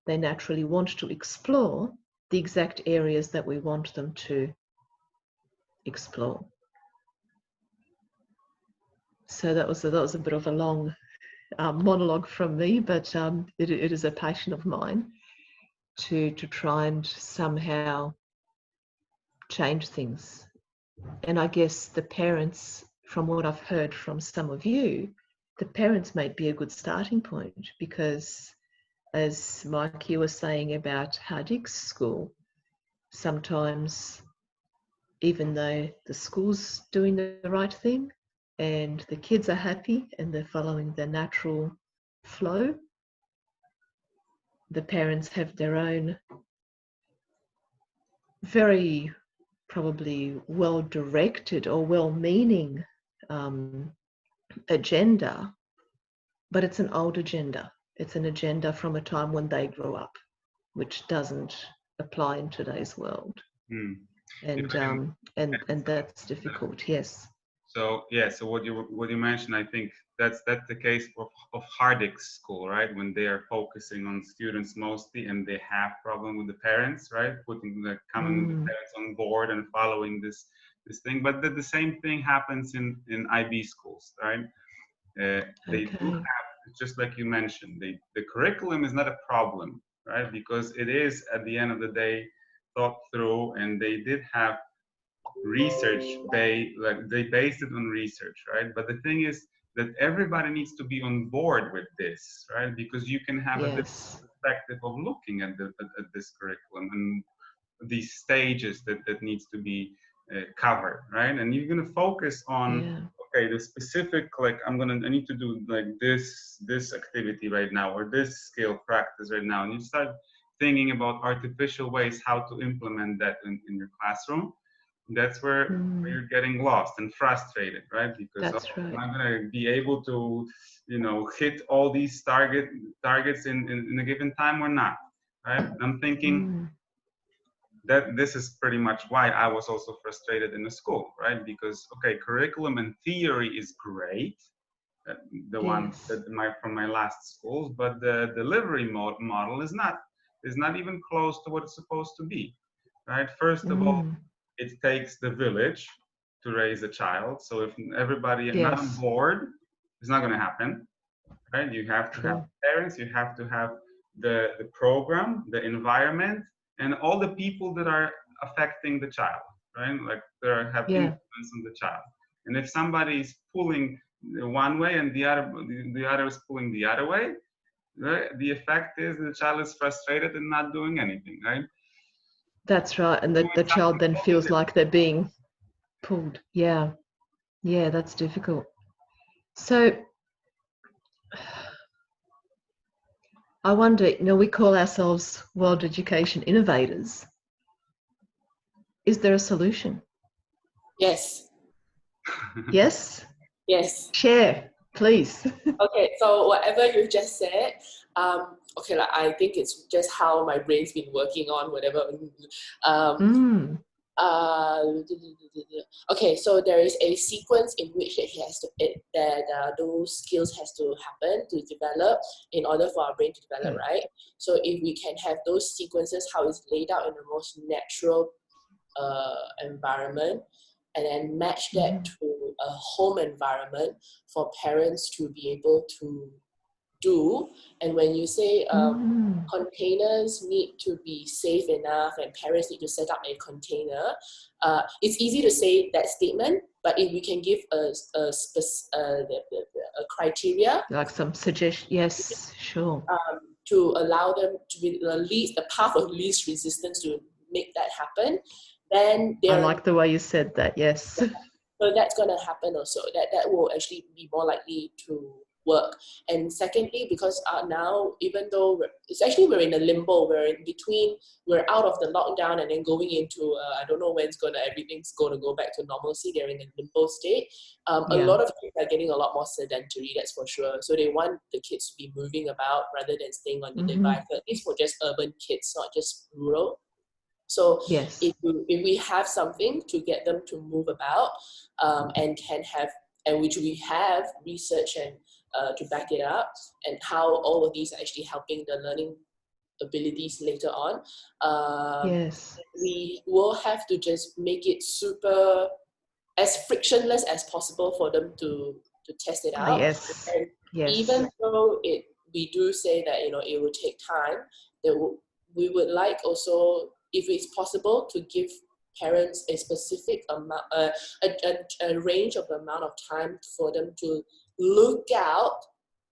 they naturally want to explore the exact areas that we want them to explore. So that was a bit of a long monologue from me, but it is a passion of mine to try and somehow change things. And I guess the parents, from what I've heard from some of you, the parents might be a good starting point, because as Mikey was saying about Hardig's school, sometimes even though the school's doing the right thing and the kids are happy and they're following the natural flow, the parents have their own very probably well-directed or well-meaning agenda, but it's an old agenda. It's an agenda from a time when they grew up, which doesn't apply in today's world. And that's difficult. Yes. So yeah, so what you mentioned, I think that's the case of Hardig's school, right? When they are focusing on students mostly, and they have problem with the parents, right? Coming with the parents on board and following this thing. But the same thing happens in IB schools, right? They do have, just like you mentioned, the curriculum is not a problem. right? Because it is at the end of the day thought through, and they did have research. They based it on research, right? But the thing is that everybody needs to be on board with this, right? Because you can have a different Yes. perspective of looking at this curriculum and these stages that needs to be covered, right? And you're going to focus on, Yeah. okay, the specific, like I need to do like this activity right now, or this skill practice right now, and you start thinking about artificial ways how to implement that in your classroom. That's where you're getting lost and frustrated, right? Because That's am right. I going to be able to, hit all these targets in a given time or not, right? I'm thinking that this is pretty much why I was also frustrated in the school, right? Because, okay, curriculum and theory is great, the one Yes. from my last schools, but the delivery model is not even close to what it's supposed to be, right? First of all, it takes the village to raise a child. So if everybody not on Yes. board, it's not going to happen, right? You have to have True. parents, you have to have the program, the environment, and all the people that are affecting the child, right? Like have Yeah. influence on the child. And if somebody is pulling one way and the other is pulling the other way, right? The effect is the child is frustrated and not doing anything, right? That's right. And Doing the child something then totally feels like they're being pulled. Yeah. Yeah, that's difficult. So I wonder, we call ourselves world education innovators. Is there a solution? Yes. Yes? Yes. Share, please. Okay, so whatever you just said, okay, like, I think it's just how my brain's been working on whatever. Okay, so there is a sequence in which those skills has to happen to develop in order for our brain to develop, right? So if we can have those sequences, how it's laid out in the most natural environment, and then match that to a home environment for parents to be able to do. And when you say containers need to be safe enough and parents need to set up a container, it's easy to say that statement, but if we can give a criteria, Like some suggestion. Yes, sure. to allow them to be the path of least resistance to make that happen, then I like the way you said that. Yes. so that's going to happen also. That will actually be more likely to work. And secondly, because now, even though we're in a limbo, we're in between, we're out of the lockdown and then going into, I don't know when everything's going to go back to normalcy. They're in a limbo state. A lot of kids are getting a lot more sedentary, that's for sure. So they want the kids to be moving about rather than staying on the device, at least for just urban kids, not just rural. So yes. if we have something to get them to move about, and which we have research and to back it up, and how all of these are actually helping the learning abilities later on, yes. we will have to just make it super as frictionless as possible for them to test it out. Yes. And yes. even though we do say that it will take time, we would like also, if it's possible, to give parents a specific amount, a range of the amount of time for them to look out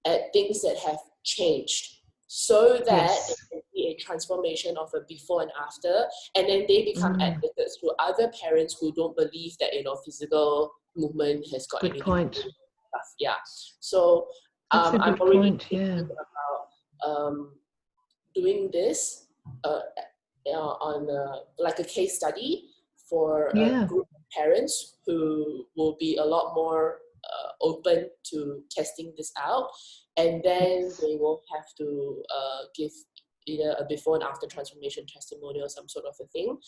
at things that have changed, so that it can be a transformation of a before and after, and then they become advocates to other parents who don't believe that physical movement has got anything to do with stuff. Yeah. So That's a I'm good already point. thinking about doing this on like a case study for a group of parents who will be a lot more open to testing this out, and then they will have to give either a before and after transformation testimonial, some sort of a thing,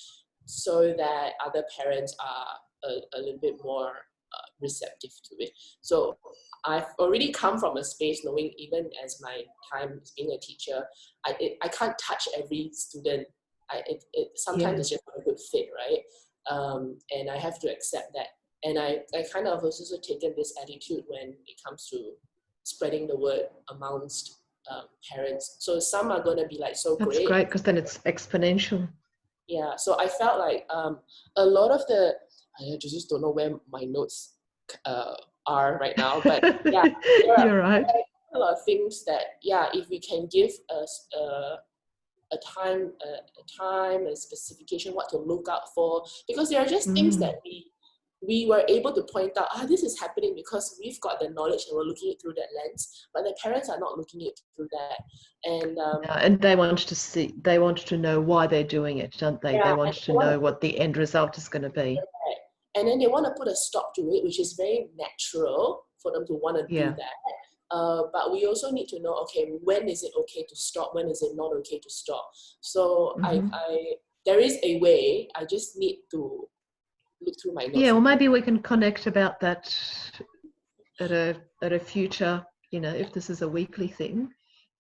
so that other parents are a little bit more receptive to it. So I've already come from a space knowing, even as my time as being a teacher, I can't touch every student. Sometimes it's just not a good fit, right? And I have to accept that. And I kind of also taken this attitude when it comes to spreading the word amongst parents. So some are going to be like so That's great. great, because then it's exponential. Yeah, so I felt like a lot of the, I just don't know where my notes are right now, but yeah, there are You're right. a lot of things that, yeah, if we can give us a time, a specification, what to look out for, because there are just things that we were able to point out, this is happening because we've got the knowledge and we're looking it through that lens, but the parents are not looking it through that. And they want to see, they want to know why they're doing it, don't they? Yeah, They want to know what the end result is going to be. Right. And then they want to put a stop to it, which is very natural for them to want to do that. But we also need to know, okay, when is it okay to stop? When is it not okay to stop? So there is a way. I just need to look through my notes. Yeah, well, maybe we can connect about that at a future, if this is a weekly thing,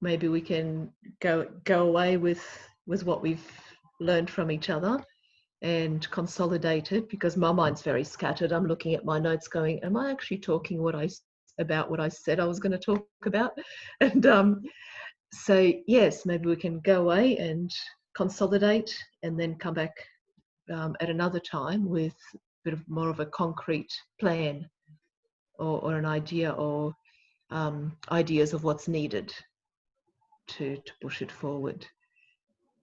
maybe we can go away with what we've learned from each other and consolidate it, because my mind's very scattered. I'm looking at my notes going, am I actually talking about what I said I was going to talk about? And so yes, maybe we can go away and consolidate and then come back at another time with a bit of more of a concrete plan or an idea, or ideas of what's needed to push it forward.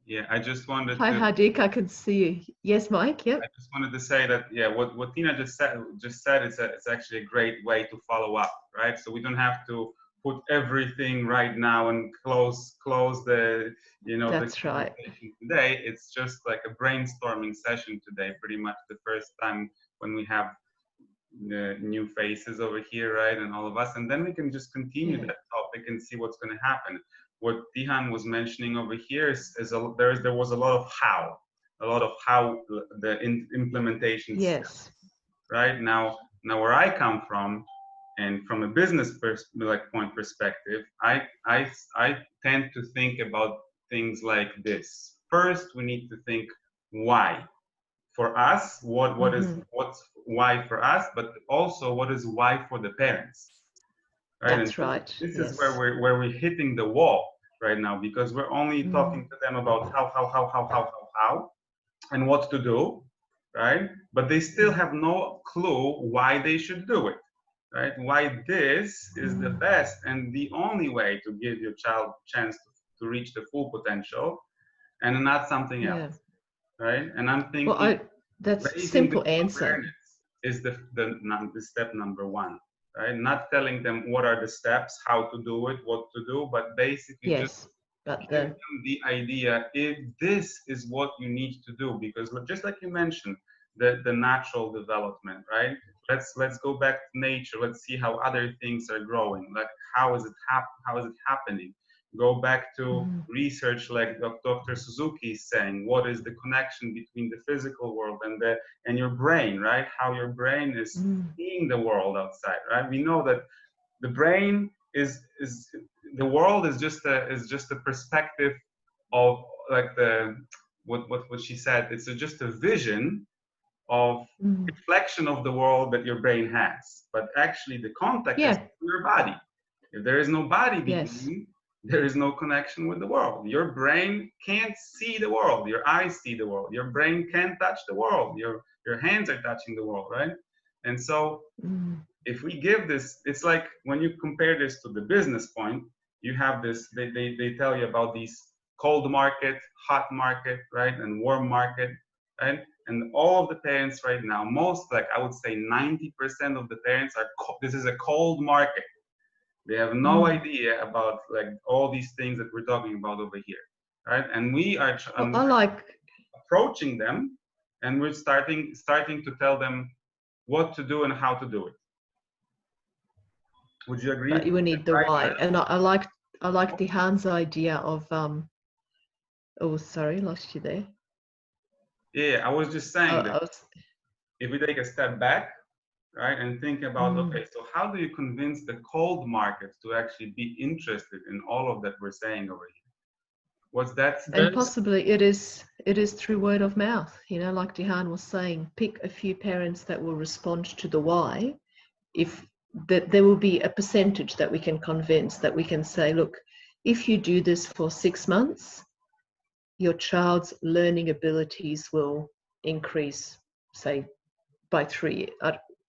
Yeah, I just wanted Hi, to. Hardik, I can see you. Yes, Mike. Yep. I just wanted to say that, yeah, what Tina just said it's actually a great way to follow up, right? So we don't have to put everything right now and close the That's the right. conversation today. It's just like a brainstorming session today, pretty much the first time when we have the new faces over here, right, and all of us, and then we can just continue that topic and see what's going to happen. What Tihan was mentioning over here is there was a lot of how the implementation Yes. right now where I come from, and from a business point perspective, I tend to think about things like this. First, we need to think why for us, what's why for us, but also what is why for the parents, right? That's right. This yes. is where we're hitting the wall right now, because we're only talking to them about how and what to do, right? But they still have no clue why they should do it, right? Why this is the best and the only way to give your child a chance to reach the full potential, and not something else, right? And I'm thinking, well, that's simple answer. Awareness is the step number one, right? Not telling them what are the steps, how to do it, what to do, but basically just give them the idea, if this is what you need to do, because just like you mentioned, the natural development, right? Let's go back to nature. Let's see how other things are growing. Like how is it happening? Go back to research, like Dr. Suzuki is saying, what is the connection between the physical world and your brain, right? How your brain is seeing the world outside, right? We know that the brain is the world is just a perspective of, like, what she said. It's just a vision of reflection of the world that your brain has, but actually the contact is your body. If there is no body between, there is no connection with the world. Your brain can't see the world. Your eyes see the world. Your brain can't touch the world. Your hands are touching the world, right? And so if we give this, it's like when you compare this to the business point, you have this, they tell you about these cold market, hot market, right? And warm market, right? And all of the parents right now, I would say 90% of the parents this is a cold market. They have no idea about, like, all these things that we're talking about over here, right? And we are approaching them, and we're starting to tell them what to do and how to do it. Would you agree? But you would need the why. And I like Tihan's idea of oh, sorry, lost you there. Yeah, I was just saying that if we take a step back, right, and think about, okay, so how do you convince the cold market to actually be interested in all of that we're saying over here? What's that? And possibly it is through word of mouth, like Tihan was saying, pick a few parents that will respond to the why. If that there will be a percentage that we can convince, that we can say, look, if you do this for 6 months, your child's learning abilities will increase, say, by 3.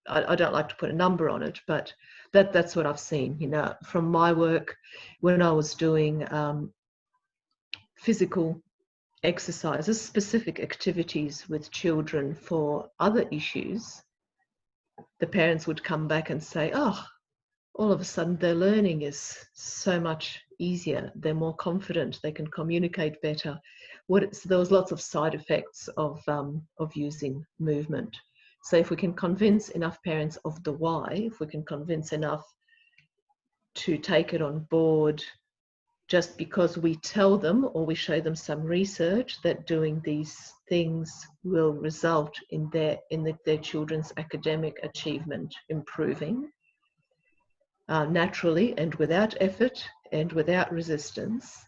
I don't like to put a number on it, but that's what I've seen. You know, from my work when I was doing physical exercises, specific activities with children for other issues, the parents would come back and say, "Oh, all of a sudden their learning is so much easier. They're more confident. They can communicate better." There was lots of side effects of using movement. So if we can convince enough parents of the why, if we can convince enough to take it on board, just because we tell them or we show them some research that doing these things will result in their children's academic achievement improving, naturally and without effort and without resistance,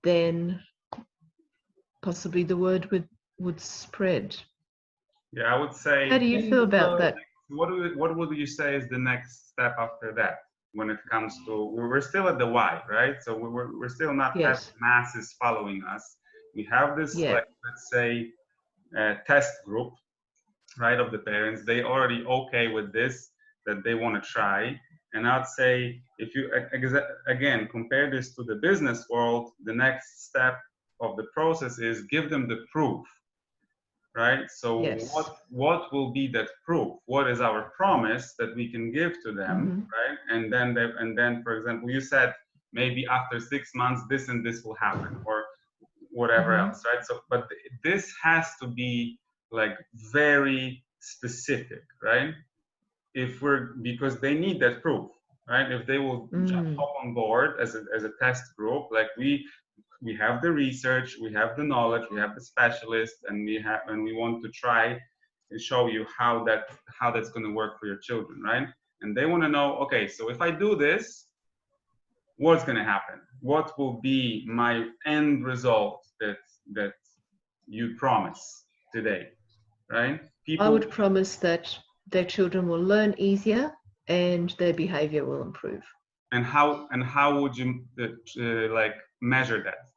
then possibly the word would spread. Yeah, I would say. How do you feel about that? What would you say is the next step after that when it comes to, we're still at the why, right? So we're still not having masses following us. We have this, like, let's say, test group, right, of the parents. They already okay with this, that they want to try. And I'd say, if you again compare this to the business world, the next step of the process is give them the proof, right? So what will be that proof? What is our promise that we can give to them, right? And then for example, you said maybe after 6 months this and this will happen, or whatever else, right? So, but this has to be like very specific, right? Because they need that proof, right? If they will hop on board as a test group, like we have the research, we have the knowledge, we have the specialists, and we want to try and show you how that's going to work for your children, right? And they want to know, okay, so if I do this, what's going to happen? What will be my end result that you promise today, right? I would promise that their children will learn easier and their behavior will improve. And how would you like measure that?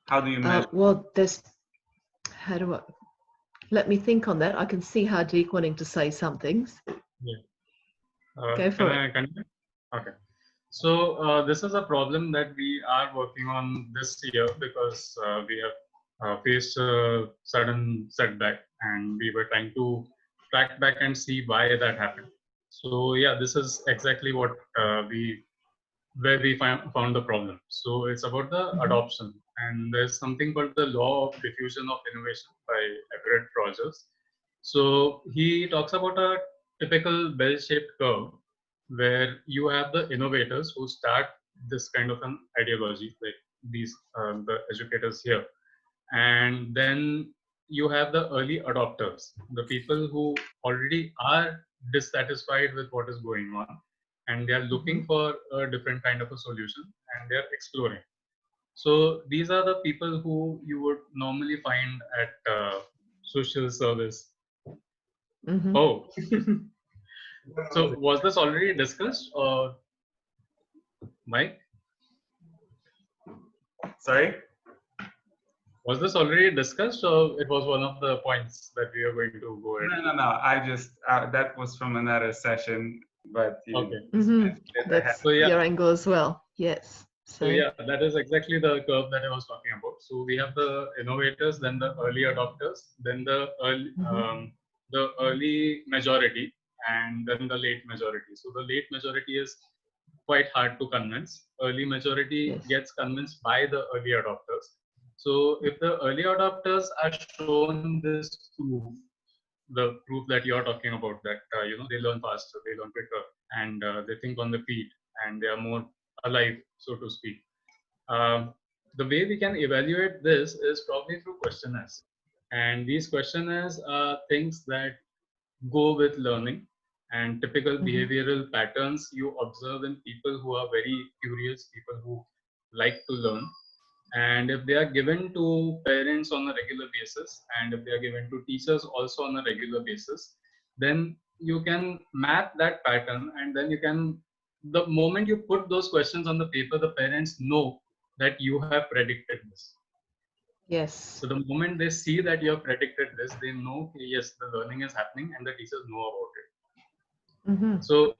How do you measure? Well, let me think on that. I can see Hardik wanting to say some things. Yeah. Go for it. Continue? Okay. So this is a problem that we are working on this year because we have faced a sudden setback, and we were trying to track back and see why that happened. So yeah, this is exactly what where we found the problem. So it's about the adoption, and there's something called the law of diffusion of innovation by Everett Rogers. So he talks about a typical bell-shaped curve where you have the innovators who start this kind of an ideology, like these the educators here, and then you have the early adopters, the people who already are dissatisfied with what is going on, and they are looking for a different kind of a solution, and they are exploring. So these are the people who you would normally find at social service. Oh, so was this already discussed, or Mike? Sorry? Was this already discussed, or it was one of the points that we are going to go ahead? No. I just that was from another session, but okay. That's your angle as well. Yes. So yeah, that is exactly the curve that I was talking about. So we have the innovators, then the early adopters, then the early majority, and then the late majority. So the late majority is quite hard to convince. Early majority gets convinced by the early adopters. So if the early adopters are shown this proof, the proof that you're talking about, that they learn faster, they learn quicker, and they think on the feet, and they are more alive, so to speak. The way we can evaluate this is probably through questionnaires, and these questionnaires are things that go with learning, and typical behavioral patterns you observe in people who are very curious, people who like to learn. And if they are given to parents on a regular basis, and if they are given to teachers also on a regular basis, then you can map that pattern, and then you can the moment you put those questions on the paper, the parents know that you have predicted this. Yes. So the moment they see that you have predicted this, they know, yes, the learning is happening and the teachers know about it. Mm-hmm. So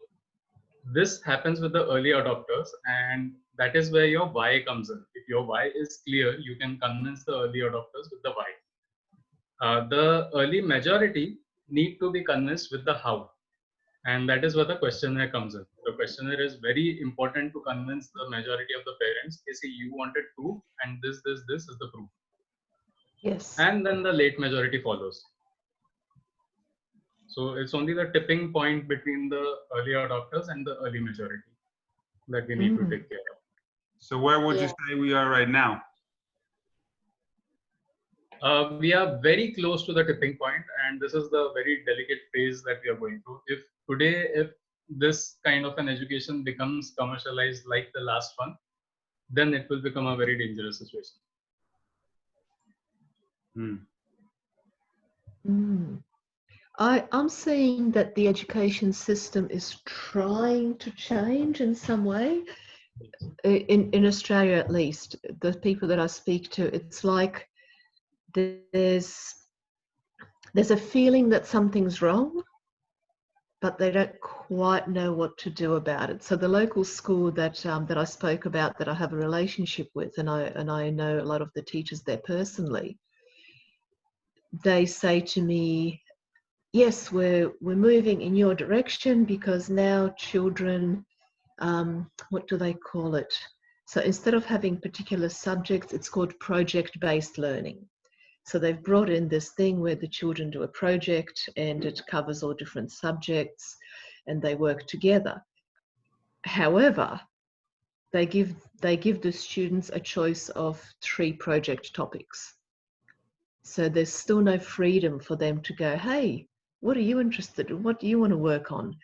this happens with the early adopters, and that is where your why comes in. If your why is clear, you can convince the early adopters with the why. The early majority need to be convinced with the how. And that is where the questionnaire comes in. The questionnaire is very important to convince the majority of the parents. You see, you wanted proof, and this is the proof. Yes. And then the late majority follows. So it's only the tipping point between the early adopters and the early majority that we need to take care of. So where would you say we are right now? We are very close to the tipping point, and this is the very delicate phase that we are going through. If this kind of an education becomes commercialized like the last one, then it will become a very dangerous situation. I'm seeing that the education system is trying to change in some way. In Australia, at least, the people that I speak to, it's like there's a feeling that something's wrong, but they don't quite know what to do about it. So the local school that I spoke about, that I have a relationship with, and I know a lot of the teachers there personally, they say to me, yes, we're moving in your direction, because now children, what do they call it? So instead of having particular subjects, it's called project-based learning. So they've brought in this thing where the children do a project and it covers all different subjects and they work together. However, they give the students a choice of 3 project topics. So there's still no freedom for them to go, hey, what are you interested in? What do you want to work on?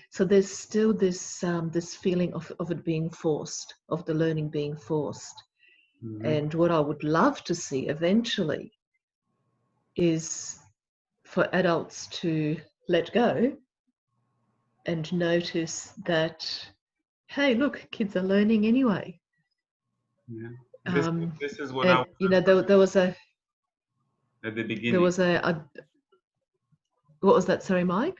So there's still this this feeling of it being forced, of the learning being forced. Mm-hmm. And what I would love to see eventually is for adults to let go and notice that, hey, look, kids are learning anyway. Yeah. This is what I was, you know, there was a at the beginning. There was a what was that? Sorry, Mike?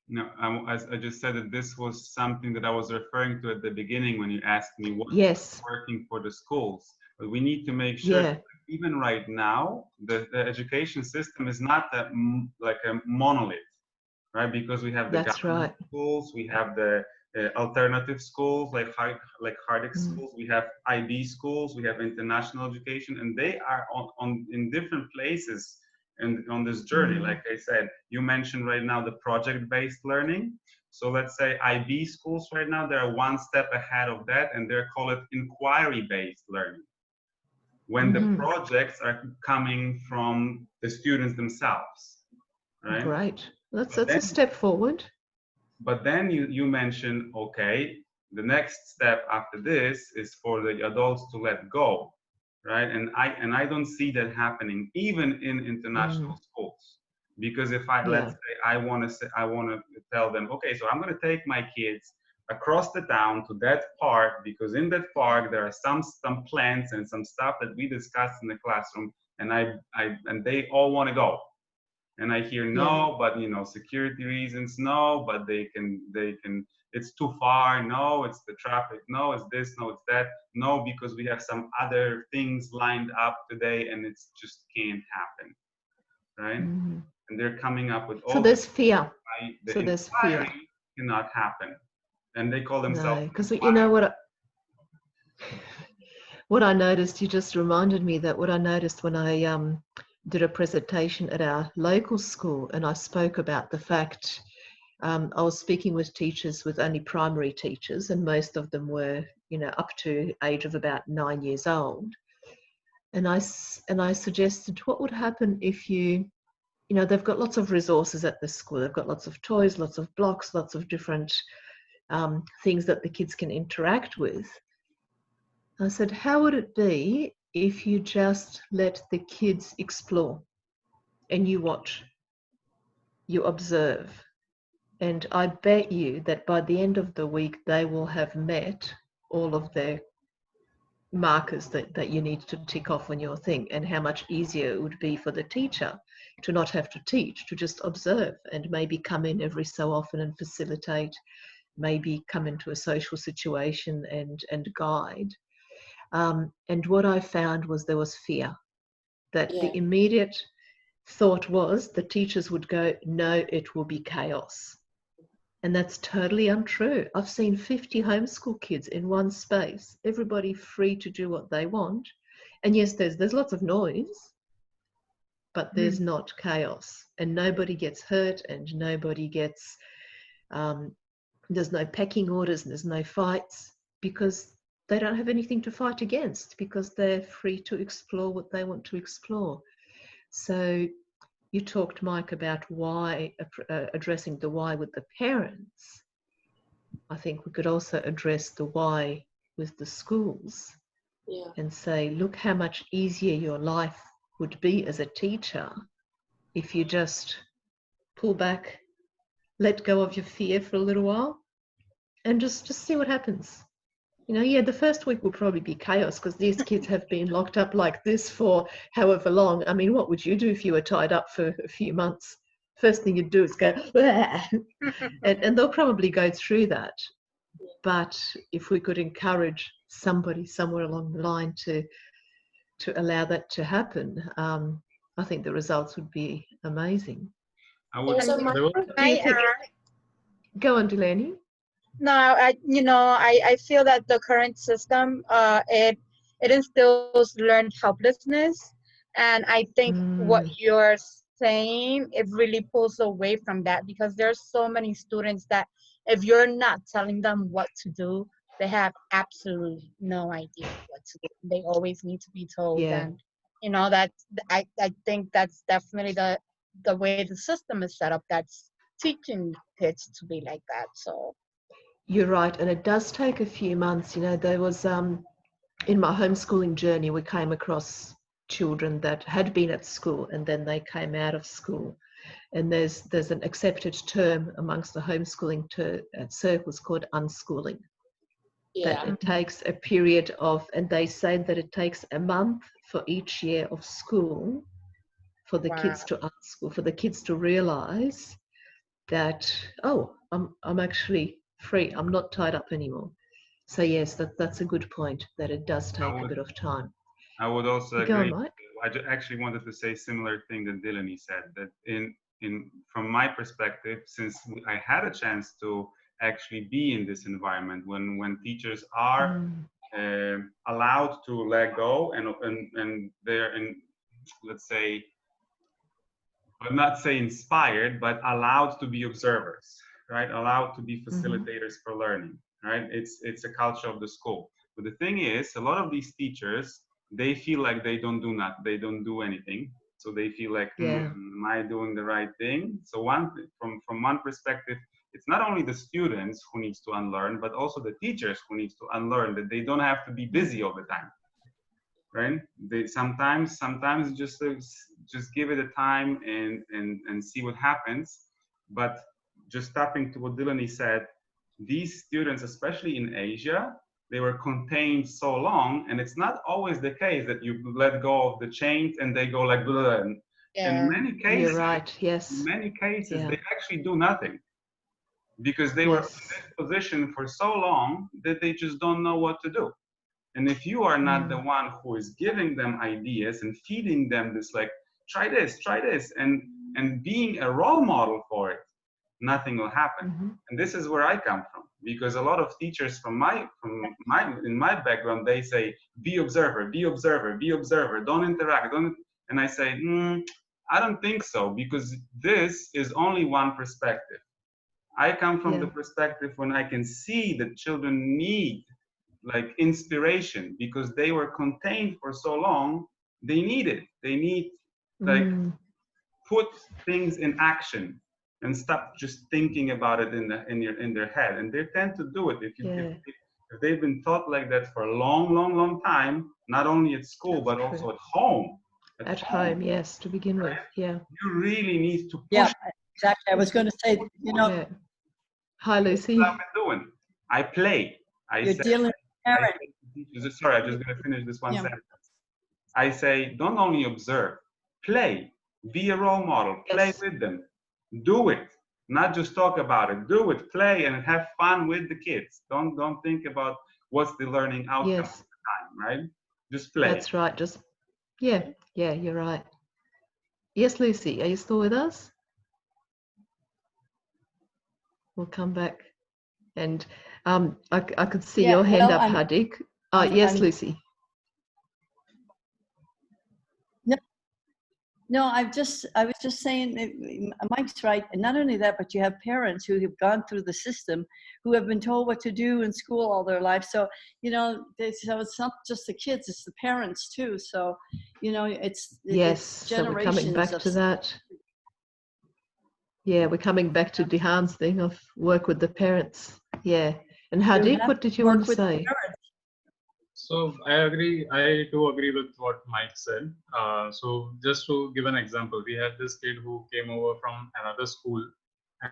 No, I just said that this was something that I was referring to at the beginning when you asked me what is working for the schools. But we need to make sure that even right now, the education system is not like a monolith, right? Because we have the government schools, we have the alternative schools like Hardick schools, we have IB schools, we have international education, and they are in different places. And on this journey, like I said, you mentioned right now the project-based learning. So let's say IB schools right now, they're one step ahead of that, and they're called inquiry-based learning. When the projects are coming from the students themselves, right? Right. That's a step forward. But then you mentioned, okay, the next step after this is for the adults to let go. Right, and I don't see that happening even in international schools, because if let's say I want to tell them, okay, so I'm going to take my kids across the town to that park, because in that park there are some plants and some stuff that we discussed in the classroom, and they all want to go, and I hear no, but security reasons, no, but they can. It's too far. No, it's the traffic. No, it's this. No, it's that. No, because we have some other things lined up today, and it's just can't happen, right? And they're coming up with all. So there's fear. So there's fear. Cannot happen, and they call themselves. Because you know what? What I noticed, you just reminded me that what I noticed when I did a presentation at our local school, and I spoke about the fact. I was speaking with teachers, with only primary teachers, and most of them were, up to age of about 9 years old. And I suggested, what would happen if they've got lots of resources at the school. They've got lots of toys, lots of blocks, lots of different things that the kids can interact with. I said, how would it be if you just let the kids explore and you watch, you observe, And I bet you that by the end of the week, they will have met all of their markers that you need to tick off on your thing, and how much easier it would be for the teacher to not have to teach, to just observe and maybe come in every so often and facilitate, maybe come into a social situation and guide. And what I found was there was fear, that the immediate thought was the teachers would go, no, it will be chaos. And that's totally untrue. I've seen 50 homeschool kids in one space, everybody free to do what they want. And yes, there's lots of noise, but there's not chaos, and nobody gets hurt, and nobody gets, there's no pecking orders, and there's no fights, because they don't have anything to fight against, because they're free to explore what they want to explore. So you talked, Mike, about why, addressing the why with the parents. I think we could also address the why with the schools, and say, look how much easier your life would be as a teacher if you just pull back, let go of your fear for a little while, and just see what happens. You know, yeah, the first week will probably be chaos because these kids have been locked up like this for however long. I mean, what would you do if you were tied up for a few months? First thing you'd do is go, and they'll probably go through that. But if we could encourage somebody somewhere along the line to allow that to happen, I think the results would be amazing. I would. Go on, Delaney. No, I feel that the current system, it instills learned helplessness, and I think what you're saying, it really pulls away from that, because there's so many students that if you're not telling them what to do, they have absolutely no idea what to do. They always need to be told, and that I think that's definitely the way the system is set up. That's teaching kids to be like that. So. You're right, and it does take a few months. You know, there was, in my homeschooling journey, we came across children that had been at school and then they came out of school. And there's an accepted term amongst the homeschooling circles called unschooling. That it takes a period of, and they say that it takes a month for each year of school for the kids to unschool, for the kids to realize that, oh, I'm actually free, I'm not tied up anymore. So yes, that's a good point, that it does take a bit of time. I would also agree. Go on, Mike. I actually wanted to say similar thing that Delaney said, that from my perspective, since I had a chance to actually be in this environment when teachers are allowed to let go and they're in, let's say, but not say inspired, but allowed to be observers, right? Allowed to be facilitators for learning, right? It's a culture of the school. But the thing is, a lot of these teachers, they feel like they don't do anything. So they feel like, am I doing the right thing? So from one perspective, it's not only the students who needs to unlearn, but also the teachers who needs to unlearn that they don't have to be busy all the time, right? They sometimes just give it a time and see what happens. But just tapping to what Delaney said, these students, especially in Asia, they were contained so long, and it's not always the case that you let go of the chains and they go like blah. In many cases, you're right. Yes. In many cases, they actually do nothing because they were in this position for so long that they just don't know what to do. And if you are not the one who is giving them ideas and feeding them this, like, try this, and being a role model for it, nothing will happen. And this is where I come from, because a lot of teachers in my background, they say, be observer, don't interact, and I say, I don't think so, because this is only one perspective. I come from the perspective when I can see that children need like inspiration because they were contained for so long. They need like put things in action and stop just thinking about it in their head, and they tend to do it if they've been taught like that for a long time, not only at school but also at home. At home, yes, to begin with. You really need to push. Yeah, exactly. I was going to say, Hi, Lucy. What I've been doing. I play. You're dealing with parents. Sorry, I'm just going to finish this one Yeah. sentence. I say, don't only observe, play. Be a role model. Play Yes. with them. Do it. Not just talk about it. Do it. Play and have fun with the kids. Don't think about what's the learning outcome Yes. at the time, right? Just play. That's right. Just, yeah, you're right. Yes, Lucy, are you still with us? We'll come back. And I could see Yeah, your hand well, up, Hardik. Oh, yes, Lucy. No, I was just saying, Mike's right. And not only that, but you have parents who have gone through the system, who have been told what to do in school all their life. So, you know, so it's not just the kids, it's the parents too. So, you know, it's So we're coming back to that. Yeah, we're coming back to Dihan's thing of work with the parents. Yeah. And Hardik, what did you want to say? So I agree. I do agree with what Mike said. So just to give an example, we had this kid who came over from another school,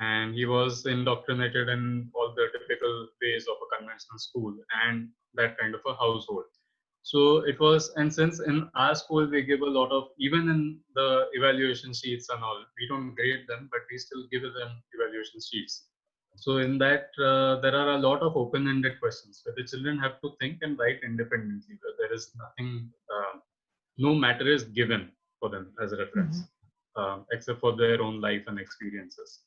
and he was indoctrinated in all the typical ways of a conventional school and that kind of a household. So it was, and since in our school we give a lot of, even in the evaluation sheets and all, we don't grade them, but we still give them evaluation sheets. So in that, there are a lot of open-ended questions where the children have to think and write independently. There is nothing, no matter is given for them as a reference, except for their own life and experiences.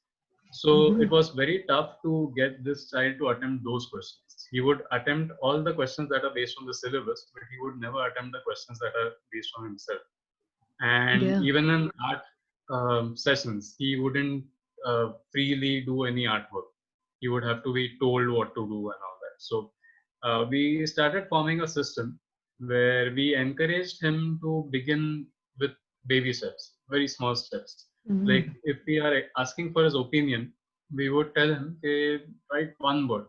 So it was very tough to get this child to attempt those questions. He would attempt all the questions that are based on the syllabus, but he would never attempt the questions that are based on himself. And even in art sessions, he wouldn't freely do any artwork. He would have to be told what to do and all that. So we started forming a system where we encouraged him to begin with baby steps, very small steps. Like if we are asking for his opinion, we would tell him, hey, write one word.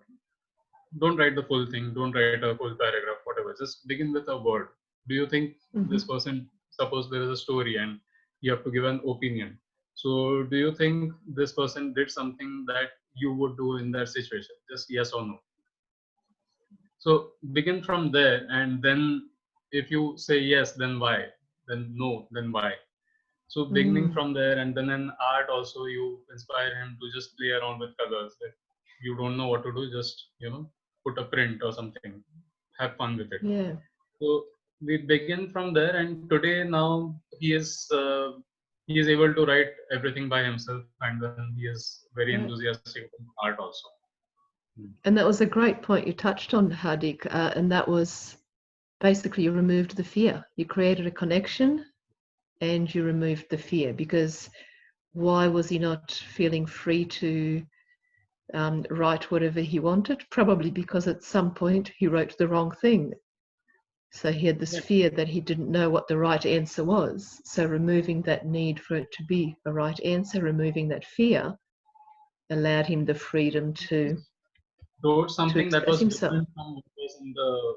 Don't write the full thing. Don't write a full paragraph, whatever. Just begin with a word. Do you think this person, suppose there is a story and you have to give an opinion. So do you think this person did something that you would do in that situation? Just yes or no. So begin from there, and then if you say yes, then why? Then no, then why? So beginning from there, and then in art also you inspire him to just play around with colors. If you don't know what to do, just put a print or something. Have fun with it. Yeah. So we begin from there, and today now he is able to write everything by himself, and then he is very enthusiastic in art also. And that was a great point you touched on, Hardik, and that was basically you removed the fear. You created a connection and you removed the fear, because why was he not feeling free to write whatever he wanted? Probably because at some point he wrote the wrong thing. So he had this fear that he didn't know what the right answer was. So removing that need for it to be a right answer, removing that fear, allowed him the freedom to wrote something that was himself. different from what was in the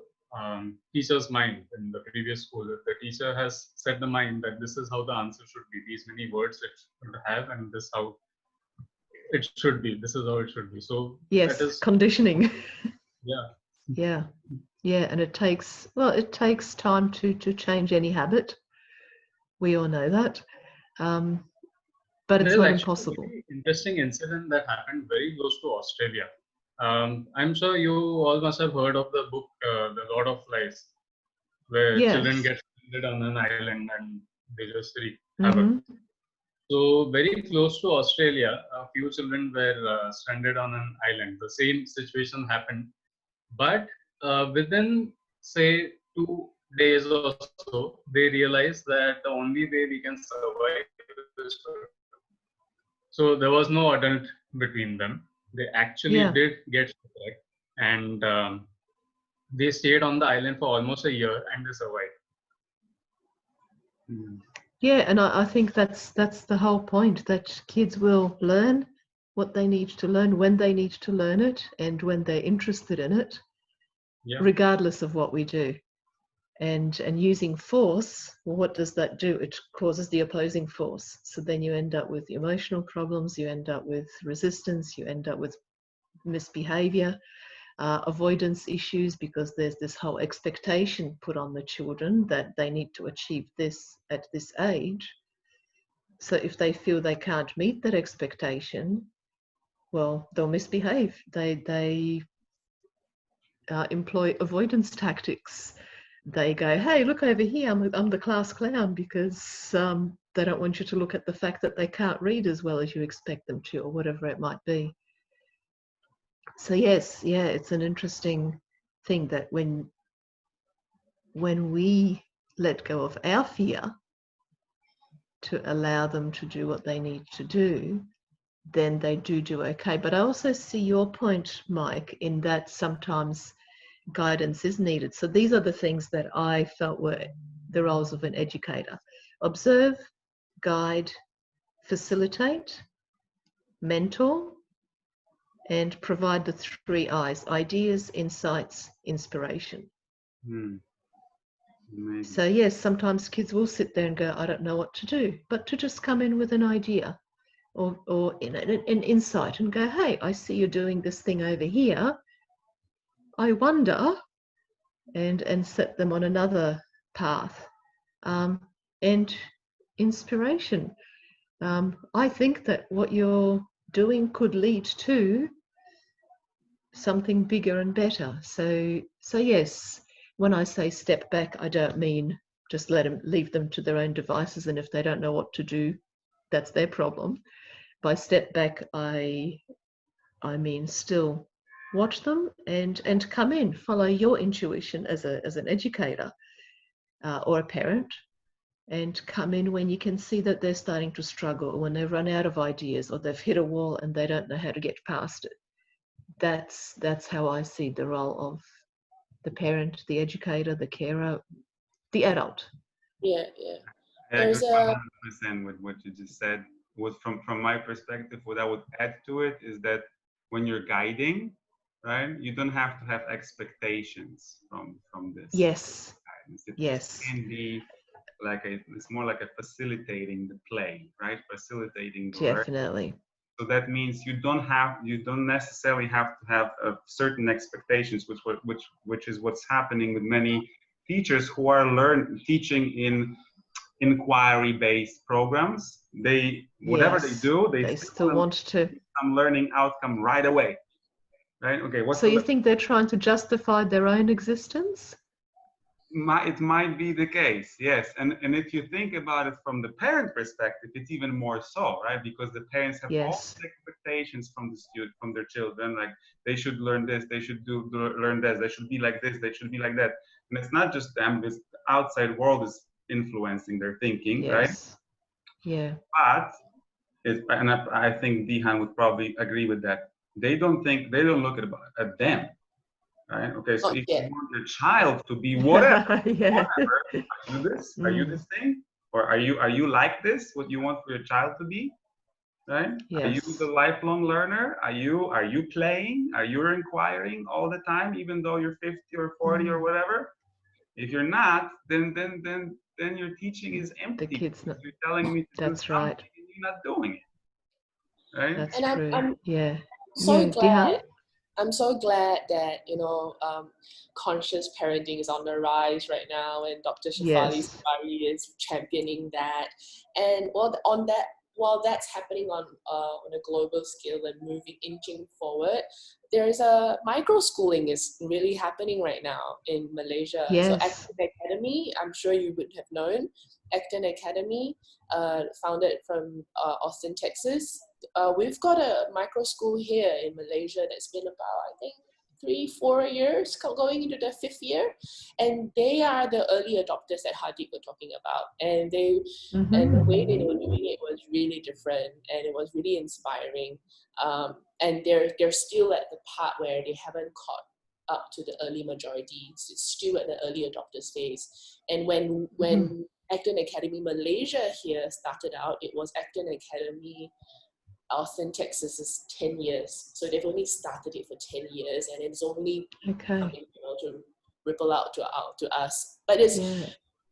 teacher's mind in the previous school. The teacher has set the mind that this is how the answer should be. These many words it should have, and this how it should be. This is how it should be. So yes, that is conditioning. Yeah. And it takes time to change any habit. We all know that, but it's not impossible. A very interesting incident that happened very close to Australia. I'm sure you all must have heard of the book The Lord of Flies, where children get stranded on an island and they just wreak havoc. So very close to Australia, a few children were stranded on an island. The same situation happened, but within say 2 days or so, they realized that the only way we can survive is so there was no adult between them. They actually did get shipwrecked, and they stayed on the island for almost a year, and they survived. Yeah, and I think that's the whole point, that kids will learn what they need to learn when they need to learn it and when they're interested in it, regardless of what we do. And using force, well, what does that do? It causes the opposing force. So then you end up with emotional problems, you end up with resistance, you end up with misbehavior, avoidance issues, because there's this whole expectation put on the children that they need to achieve this at this age. So if they feel they can't meet that expectation, well, they'll misbehave. They employ avoidance tactics. They go, hey, look over here, I'm the class clown, because they don't want you to look at the fact that they can't read as well as you expect them to, or whatever it might be. So yes, yeah, it's an interesting thing that when we let go of our fear to allow them to do what they need to do, then they do okay. But I also see your point, Mike, in that sometimes guidance is needed. So these are the things that I felt were the roles of an educator: observe, guide, facilitate, mentor, and provide the 3 I's: ideas, insights, inspiration. So yes, sometimes kids will sit there and go, I don't know what to do, but to just come in with an idea or an insight and go, hey, I see you're doing this thing over here. I wonder, and set them on another path. And inspiration. I think that what you're doing could lead to something bigger and better. So yes, when I say step back, I don't mean just leave them to their own devices, and if they don't know what to do, that's their problem. By step back, I mean still watch them and come in, follow your intuition as an educator or a parent, and come in when you can see that they're starting to struggle, or when they've run out of ideas, or they've hit a wall and they don't know how to get past it. That's how I see the role of the parent, the educator, the carer, the adult. Yeah. I agree 100% with what you just said. From my perspective, what I would add to it is that when you're guiding, right, you don't have to have expectations from this. Yes. Guidance. Yes. It can be like it's more like a facilitating the play, right? Facilitating the Definitely. learning. So that means you don't necessarily have to have certain expectations, which is what's happening with many teachers who are teaching in inquiry-based programs. Whatever they do, they still want to some learning outcome right away, right? Okay. So you think they're trying to justify their own existence? It might be the case, yes. And if you think about it from the parent perspective, it's even more so, right? Because the parents have all the expectations from their children, like they should learn this, they should learn this, they should be like this, they should be like that. And it's not just them; this outside world is influencing their thinking, right? Yeah. But and I think Dihan would probably agree with that. They don't look at them. Right? Okay, so if you want your child to be whatever, are you this? Are you this thing? Or are you like this? What you want for your child to be? Right? Yes. Are you the lifelong learner? Are you playing? Are you inquiring all the time, even though you're 50 or 40 or whatever? If you're not, then your teaching is empty. The kid's not. You're telling me to do something and you're not doing it. Right? That's and true. I'm so glad. I'm so glad that conscious parenting is on the rise right now, and Dr. Shefali Safari is championing that. And while that's happening on a global scale and inching forward, there's a micro schooling is really happening right now in Malaysia. So Acton Academy, I'm sure you would have known, Acton Academy, founded from Austin, Texas. We've got a micro school here in Malaysia that's been about, I think, 3-4 years, going into the 5th year, and they are the early adopters that Hardeep were talking about, and and the way they were doing it was really different, and it was really inspiring. And they're still at the part where they haven't caught up to the early majority. It's still at the early adopters phase. And when Acton Academy Malaysia here started out, it was Acton Academy Austin, Texas is 10 years. So they've only started it for 10 years, and it's only coming to ripple out to us. But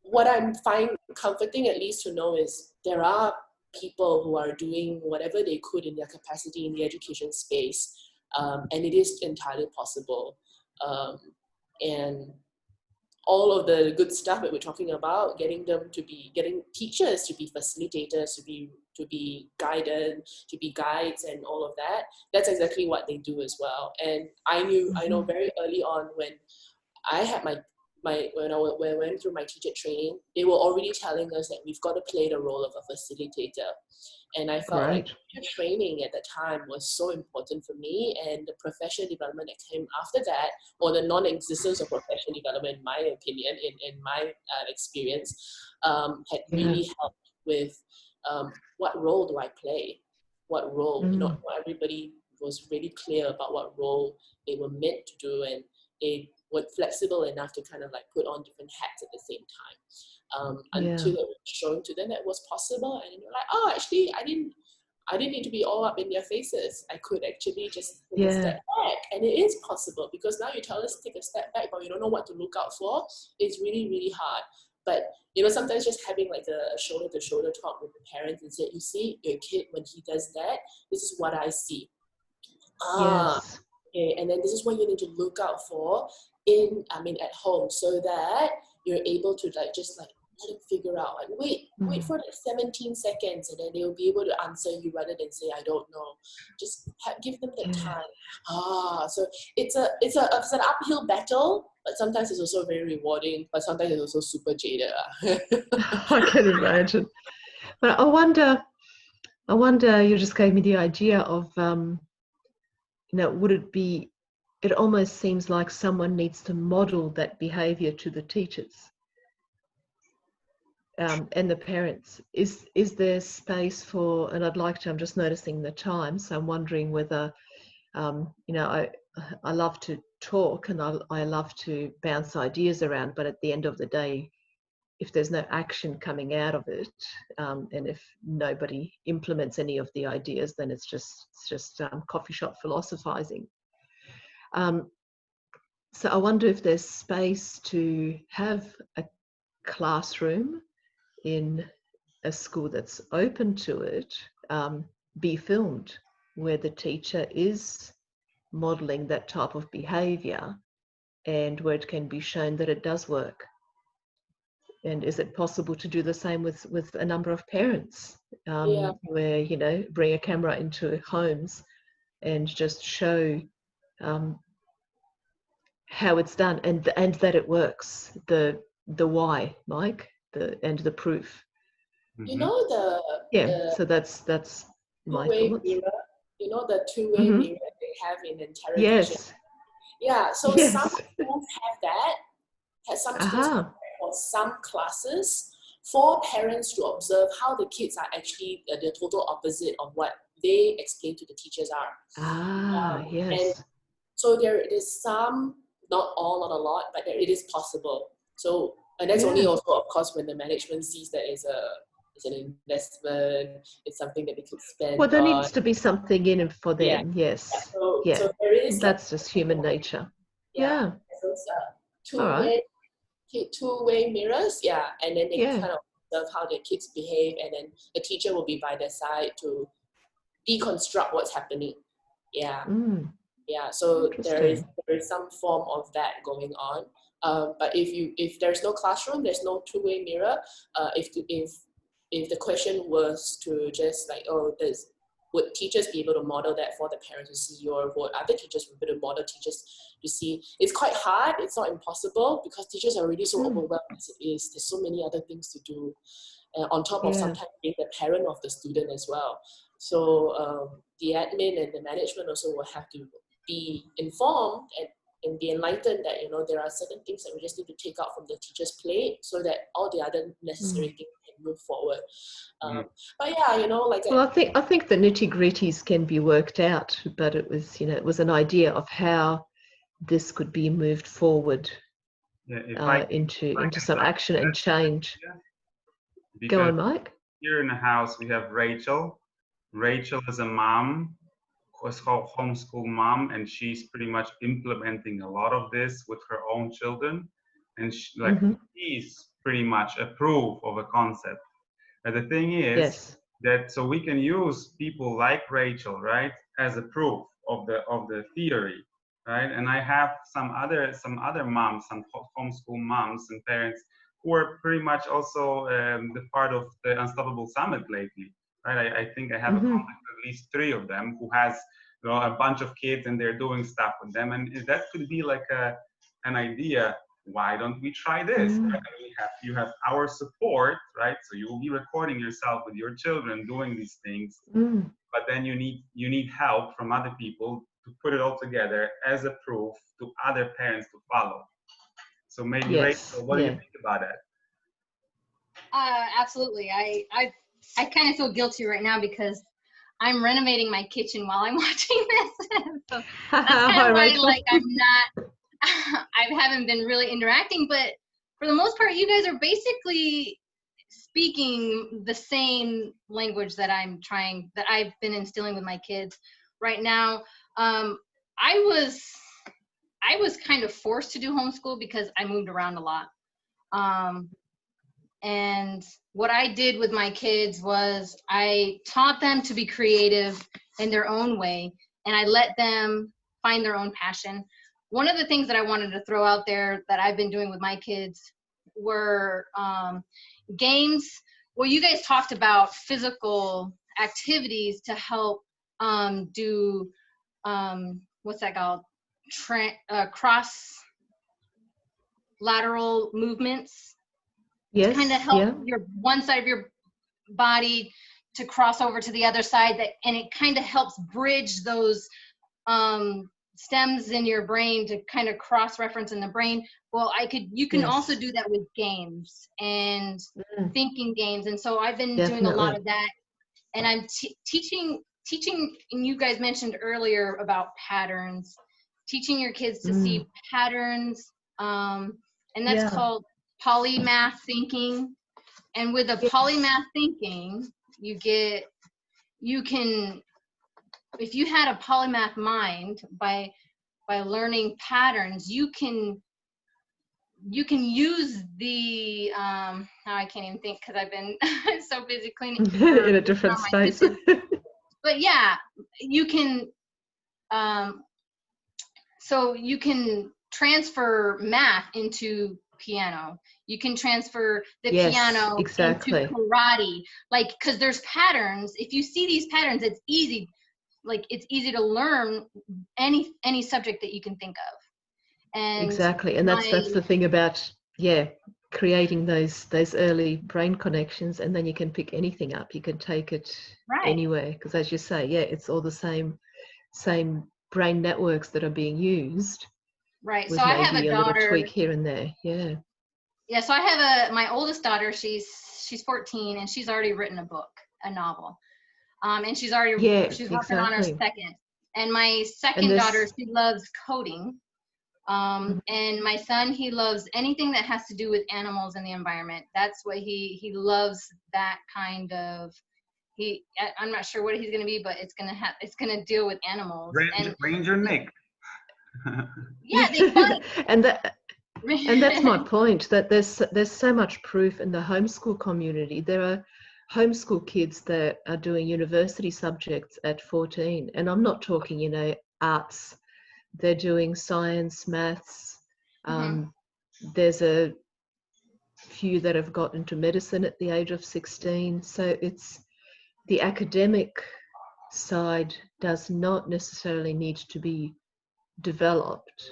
what I'm finding comforting, at least to know, is there are people who are doing whatever they could in their capacity in the education space And it is entirely possible. And all of the good stuff that we're talking about, getting teachers to be facilitators, to be guides and all of that, that's exactly what they do as well. And I know very early on when I had when I went through my teacher training, they were already telling us that we've got to play the role of a facilitator. And I felt like training at the time was so important for me, and the professional development that came after that, or the non-existence of professional development, in my opinion, in my experience, had really helped with what role do I play? What role? Not everybody was really clear about what role they were meant to do, and they were flexible enough to kind of like put on different hats at the same time. Until it was shown to them that it was possible, and they're like, oh, actually, I didn't need to be all up in their faces. I could actually just take a step back, and it is possible, because now you tell us to take a step back, but you don't know what to look out for. It's really, really hard. But sometimes just having like a shoulder-to-shoulder talk with the parents and say, you see, your kid, when he does that, this is what I see. Okay, and then this is what you need to look out for at home, so that you're able to let them figure out, like wait for like 17 seconds, and then they'll be able to answer you rather than say, I don't know. Just give them the time. So it's an uphill battle, but sometimes it's also very rewarding, but sometimes it's also super jaded. I can imagine. But I wonder, you just gave me the idea of, would it be, it almost seems like someone needs to model that behavior to the teachers and the parents. Is there space for, and I'd like to, I'm just noticing the time, so I'm wondering whether, I love to talk and I love to bounce ideas around, but at the end of the day, if there's no action coming out of it, and if nobody implements any of the ideas, then it's just coffee shop philosophizing. So I wonder if there's space to have a classroom in a school that's open to it, be filmed, where the teacher is modeling that type of behavior, and where it can be shown that it does work. And is it possible to do the same with a number of parents, where, bring a camera into homes and just show how it's done, and that it works, the why, Mike, and the proof. So that's my thoughts. Mirror, the two-way mirror they have in interrogation. So some schools have that. Some schools have that for some classes, for parents to observe how the kids are actually the total opposite of what they explain to the teachers are. And so there is some, not all, not a lot, but it is possible. So, and that's only also, of course, when the management sees that it's an investment, it's something that they could spend. Well, there needs to be something in it for them. So there is, that's just human nature. So it's two-way mirrors, and then they kind of observe how the kids behave, and then the teacher will be by their side to deconstruct what's happening. So there is some form of that going on. But if there's no classroom, there's no two-way mirror. If the question was to just like, would teachers be able to model that for the parents to see, or would other teachers be able to model teachers to see? It's quite hard. It's not impossible, because teachers are already so overwhelmed as it is. There's so many other things to do, on top of sometimes being the parent of the student as well. So the admin and the management also will have to be informed and be enlightened that there are certain things that we just need to take out from the teacher's plate, so that all the other necessary things can move forward. But well, I think the nitty-gritties can be worked out, but it was an idea of how this could be moved forward into some action and change. Go on, Mike. Here in the house we have Rachel. Rachel is a mom, homeschool mom, and she's pretty much implementing a lot of this with her own children, and she's pretty much a proof of a concept. But the thing is that, so we can use people like Rachel, right, as a proof of the theory, right? And I have some other moms, some homeschool moms and parents who are pretty much also the part of the Unstoppable Summit lately, right? I think I have a contact with at least 3 of them who has, you know, a bunch of kids and they're doing stuff with them, and that could be like an idea. Why don't we try this? Right? You have our support, right? So you will be recording yourself with your children doing these things, but then you need help from other people to put it all together as a proof to other parents to follow. So maybe, Yes. Rachel, what do you think about that? Absolutely. I kind of feel guilty right now because I'm renovating my kitchen while I'm watching this. So that's kind of why, like, I haven't been really interacting, but for the most part, you guys are basically speaking the same language that I've been instilling with my kids right now. I was kind of forced to do homeschool because I moved around a lot. And what I did with my kids was I taught them to be creative in their own way, and I let them find their own passion. One of the things that I wanted to throw out there that I've been doing with my kids were games. Well, you guys talked about physical activities to help do, what's that called? Cross lateral movements. Yes. Kind of help your one side of your body to cross over to the other side, and it kind of helps bridge those stems in your brain to kind of cross-reference in the brain. Well, you can also do that with games and thinking games, and so I've been doing a lot of that. And I'm teaching, and you guys mentioned earlier about patterns, teaching your kids to see patterns, and that's called polymath thinking. And with a polymath thinking, you can, if you had a polymath mind, by learning patterns, you can use the now I can't even think because I've been so busy cleaning in a different space. But yeah, you can so you can transfer math into piano. You can transfer the piano into karate, like, because there's patterns. If you see these patterns, it's easy. Like, it's easy to learn any subject that you can think of. And exactly, and that's the thing about creating those early brain connections, and then you can pick anything up. You can take it anywhere, because as you say, it's all the same brain networks that are being used. Right. So I have a daughter. Little tweak here and there. Yeah. So I have my oldest daughter. She's 14, and she's already written a novel. And she's working on her second. And my second daughter, she loves coding. And my son, he loves anything that has to do with animals and the environment. That's what he loves, that kind of. I'm not sure what he's going to be, but it's going to deal with animals. Ranger Nick. Yeah, they find. And that's my point, that there's so much proof in the homeschool community. There are homeschool kids that are doing university subjects at 14, and I'm not talking, arts. They're doing science, maths. There's a few that have got into medicine at the age of 16. So it's the academic side does not necessarily need to be developed.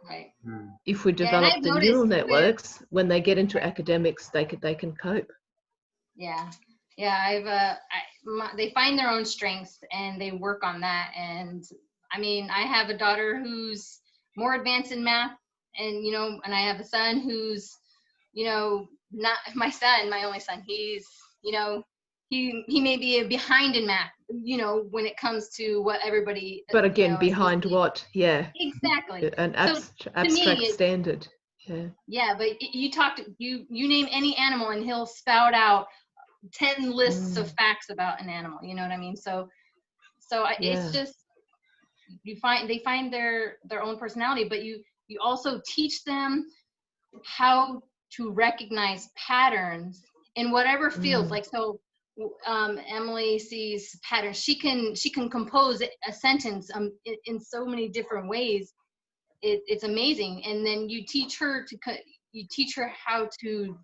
Right. If we develop the neural networks, when they get into academics, they can cope. Yeah. They find their own strengths and they work on that. And I mean, I have a daughter who's more advanced in math, and and I have a son who's, not my son, my only son. He's, he may be behind in math, when it comes to what everybody. But again, behind what? Yeah. Exactly. An abstract standard. Yeah. Yeah, but you name any animal and he'll spout out 10 lists of facts about an animal. You know what I mean? So it's just they find their own personality, but you also teach them how to recognize patterns in whatever field. Like, so Emily sees patterns. She can compose a sentence in so many different ways. It's amazing. And then you teach her how to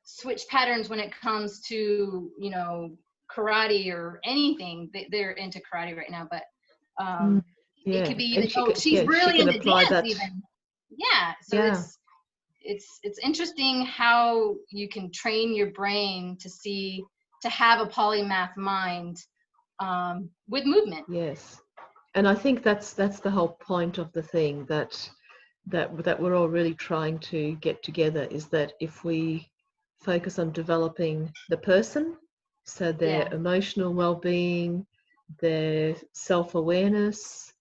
switch patterns when it comes to, you know, karate or anything. They're into karate right now, but yeah. it could be And even, she's she really can into apply dance that. even. Yeah. So Yeah. it's interesting how you can train your brain to have a polymath mind with movement. Yes. And I think that's the whole point of the thing that we're all really trying to get together, is that if we focus on developing the person, so their emotional well-being, their self-awareness,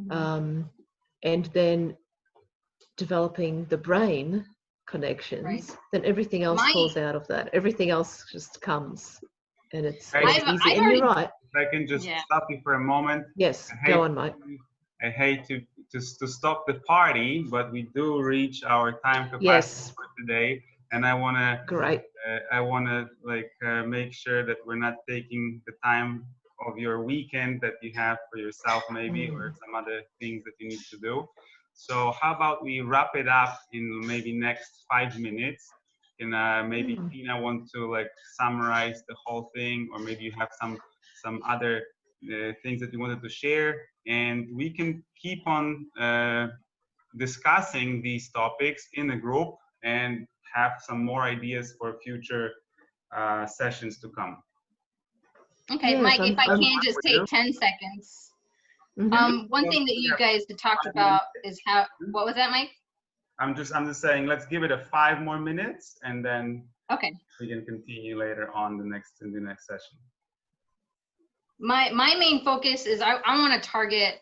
and then developing the brain connections, then everything else falls out of that. Everything else just comes, and it's easy. And you're right. If I can just stop you for a moment. Yes, go on, Mike. I hate to stop the party, but we do reach our time capacity for today, and I wanna make sure that we're not taking the time of your weekend that you have for yourself, maybe, or some other things that you need to do. So how about we wrap it up in maybe next 5 minutes? And maybe Tina want to like summarize the whole thing, or maybe you have some other things that you wanted to share, and we can keep on discussing these topics in a group and have some more ideas for future sessions to come. Okay, yes, Mike, if I can just take 10 seconds. One thing that you guys had talked about is how, what was that, Mike? I'm just saying, let's give it 5 more minutes, and then we can continue later on in the next session. My main focus is I want to target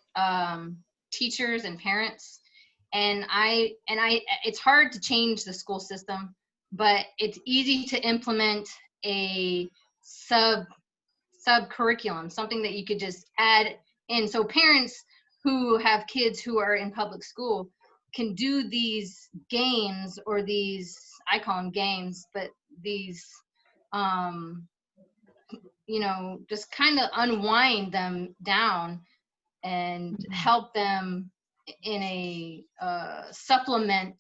teachers and parents, and it's hard to change the school system, but it's easy to implement a sub curriculum, something that you could just add in, so parents who have kids who are in public school can do these games, or these, I call them games, but these you know, just kind of unwind them down and help them in a supplement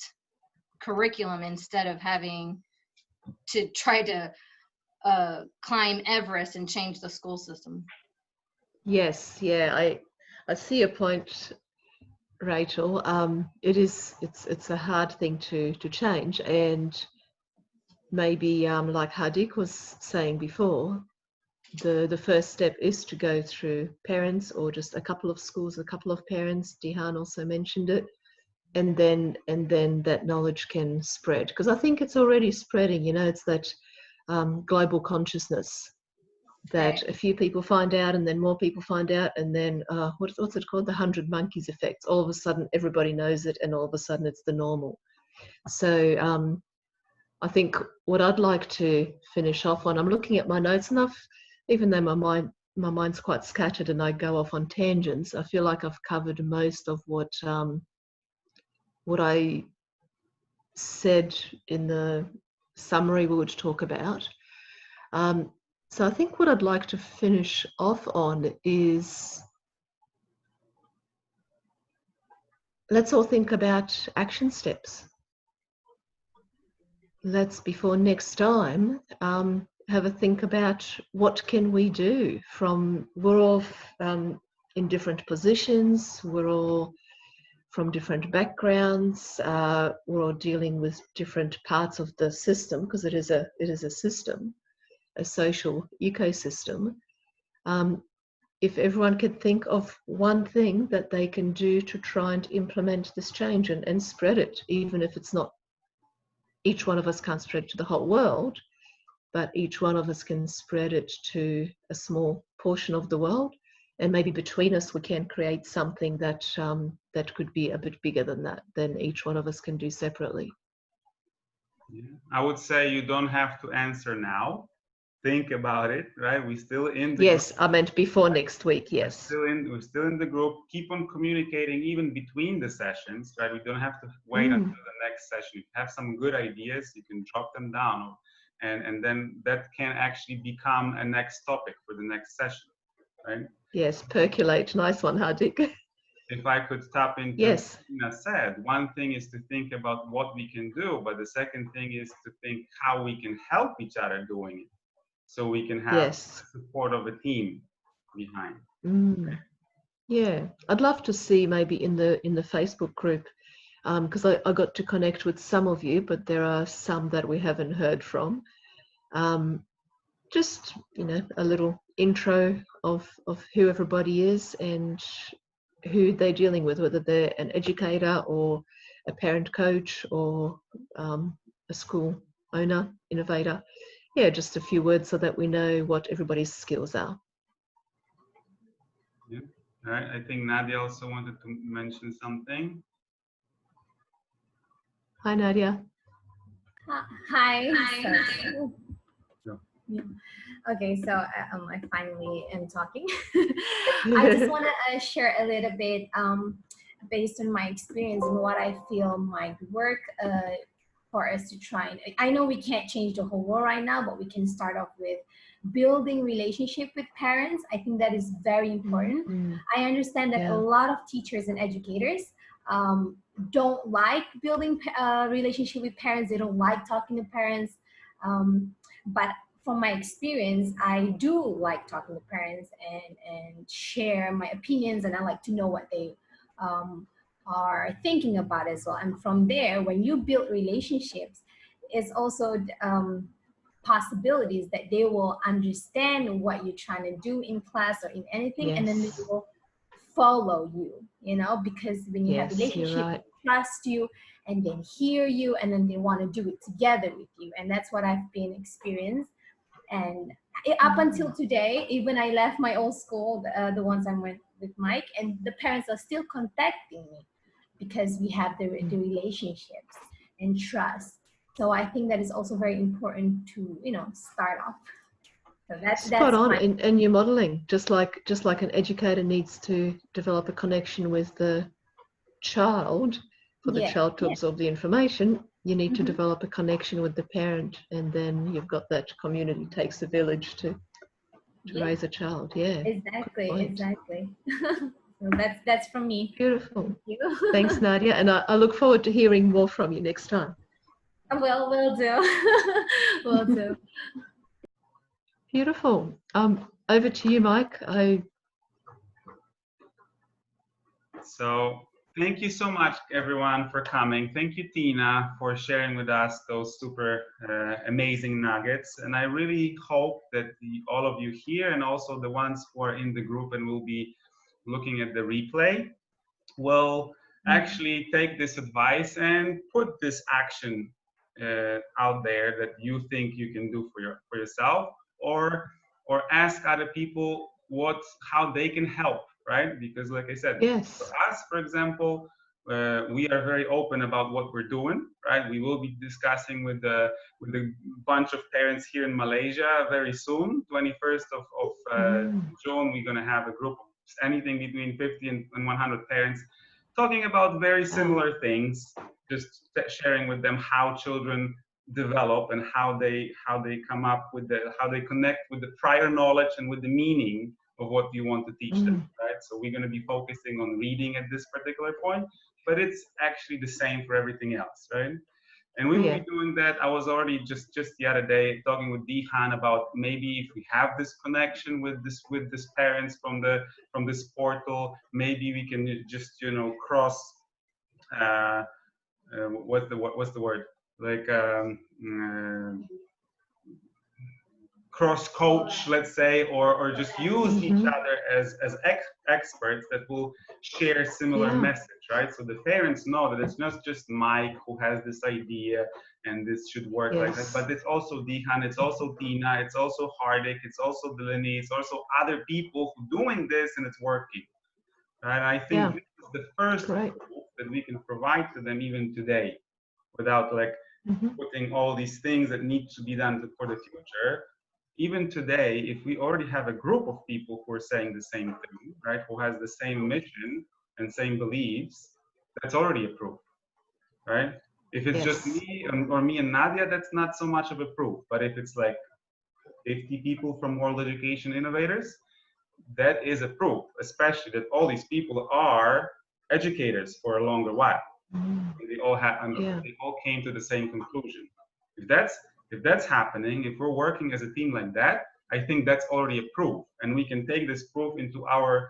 curriculum, instead of having to try to climb Everest and change the school system. Yes, yeah, I see your point, Rachel. It's a hard thing to change, and maybe like Hardik was saying before, the first step is to go through parents, or just a couple of schools, a couple of parents. Dihan also mentioned it, and then that knowledge can spread, because I think it's already spreading. You know, it's that global consciousness that a few people find out, and then more people find out, and then what's it called, the 100 monkeys effect. All of a sudden everybody knows it, and all of a sudden it's the normal. So I think what I'd like to finish off on, I'm looking at my notes, and even though my mind's quite scattered and I go off on tangents, I feel like I've covered most of what I said in the summary we would talk about. So I think what I'd like to finish off on is, let's all think about action steps. Let's, before next time, have a think about what can we do. We're all in different positions, we're all from different backgrounds, we're all dealing with different parts of the system, because it is a system, a social ecosystem. If everyone could think of one thing that they can do to try and implement this change and spread it, even if it's not, each one of us can't spread it to the whole world, but each one of us can spread it to a small portion of the world, and maybe between us we can create something that could be a bit bigger than each one of us can do separately. Yeah. I would say you don't have to answer now. Think about it, right? We're still in the yes group. I meant before next week. Yes, we're still in the group. Keep on communicating even between the sessions, right? We don't have to wait until the next session. If you have some good ideas, you can drop them down, or and then that can actually become a next topic for the next session, right? Yes, percolate. Nice one, Hardik. If I could tap into Yes. what Tina said, one thing is to think about what we can do, but the second thing is to think how we can help each other doing it, so we can have Yes. the support of a team behind. Yeah, I'd love to see maybe in the Facebook group, because I got to connect with some of you, but there are some that we haven't heard from. Just, you know, a little intro of who everybody is and who they're dealing with, whether they're an educator or a parent coach or a school owner, innovator. Yeah, just a few words so that we know what everybody's skills are. Yeah. All right. I think Nadia also wanted to mention something. Hi, Nadia. Hi. Yeah. Yeah. Okay, so I finally am talking. I just want to share a little bit based on my experience and what I feel might work for us to try. And I know we can't change the whole world right now, but we can start off with building relationship with parents. I think that is very important. I understand that a lot of teachers and educators don't like building relationship with parents. They don't like talking to parents. But from my experience, I do like talking to parents and share my opinions, and I like to know what they are thinking about as well. And from there, when you build relationships, it's also possibilities that they will understand what you're trying to do in class or in anything, and then they will follow you, you know, because when you have relationship, they trust you and then hear you, and then they want to do it together with you. And that's what I've been experienced. And up until today, even I left my old school, the ones I went with Mike, and the parents are still contacting me because we have the relationships and trust. So I think that is also very important to, you know, start off. So that's spot on. And you're modeling just like an educator needs to develop a connection with the child for the child to absorb the information. You need to develop a connection with the parent, and then you've got that community. Takes a village to raise a child. Yeah, exactly. So that's from me. Beautiful. Thank you. Thanks, Nadia, and I look forward to hearing more from you next time. Well, will do. Will do. Beautiful. Over to you, Mike. So thank you so much, everyone, for coming. Thank you, Tina, for sharing with us those super amazing nuggets. And I really hope that all of you here, and also the ones who are in the group and will be looking at the replay, will actually take this advice and put this action out there that you think you can do for yourself, or ask other people how they can help, right? Because like I said, for us, for example, we are very open about what we're doing, right? We will be discussing with a bunch of parents here in Malaysia very soon. 21st of June, we're going to have a group of anything between 50 and 100 parents talking about very similar things, just sharing with them how children develop and how they come up with how they connect with the prior knowledge and with the meaning of what you want to teach them, right? So we're going to be focusing on reading at this particular point, but it's actually the same for everything else, right? And we will be doing that. I was already just the other day talking with Dihan about maybe if we have this connection with this parents from this portal, maybe we can just, you know, cross what's the word, like cross coach, let's say, or just use each other as experts that will share similar message, right? So the parents know that it's not just Mike who has this idea and this should work like that, but it's also Dihan, it's also Tina, it's also Hardik, it's also Delaney, it's also other people who doing this and it's working, right? And I think this is the first proof that we can provide to them even today, without like putting all these things that need to be done for the future. Even today, if we already have a group of people who are saying the same thing, right, who has the same mission and same beliefs, that's already a proof, right? If it's just me or me and Nadia, that's not so much of a proof. But if it's like 50 people from World Education Innovators, that is a proof, especially that all these people are educators for a longer while. They all have, they all came to the same conclusion. If that's happening, if we're working as a team like that, I think that's already a proof, and we can take this proof into our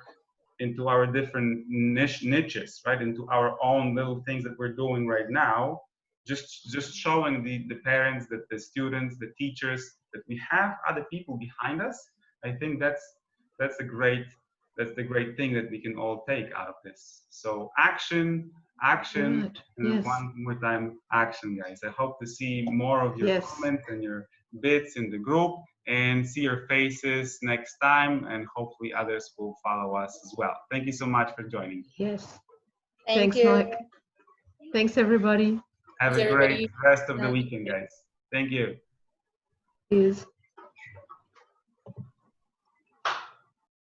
different niches, right? Into our own little things that we're doing right now, just showing the parents, that the students, the teachers, that we have other people behind us. I think that's the great thing that we can all take out of this. So action, and one more time, action, guys. I hope to see more of your comments and your bits in the group, and see your faces next time, and hopefully others will follow us as well. Thank you so much for joining. Yes. Thanks, Mike. Thanks, everybody. Have a great rest of the weekend, guys. Thank you. Cheers.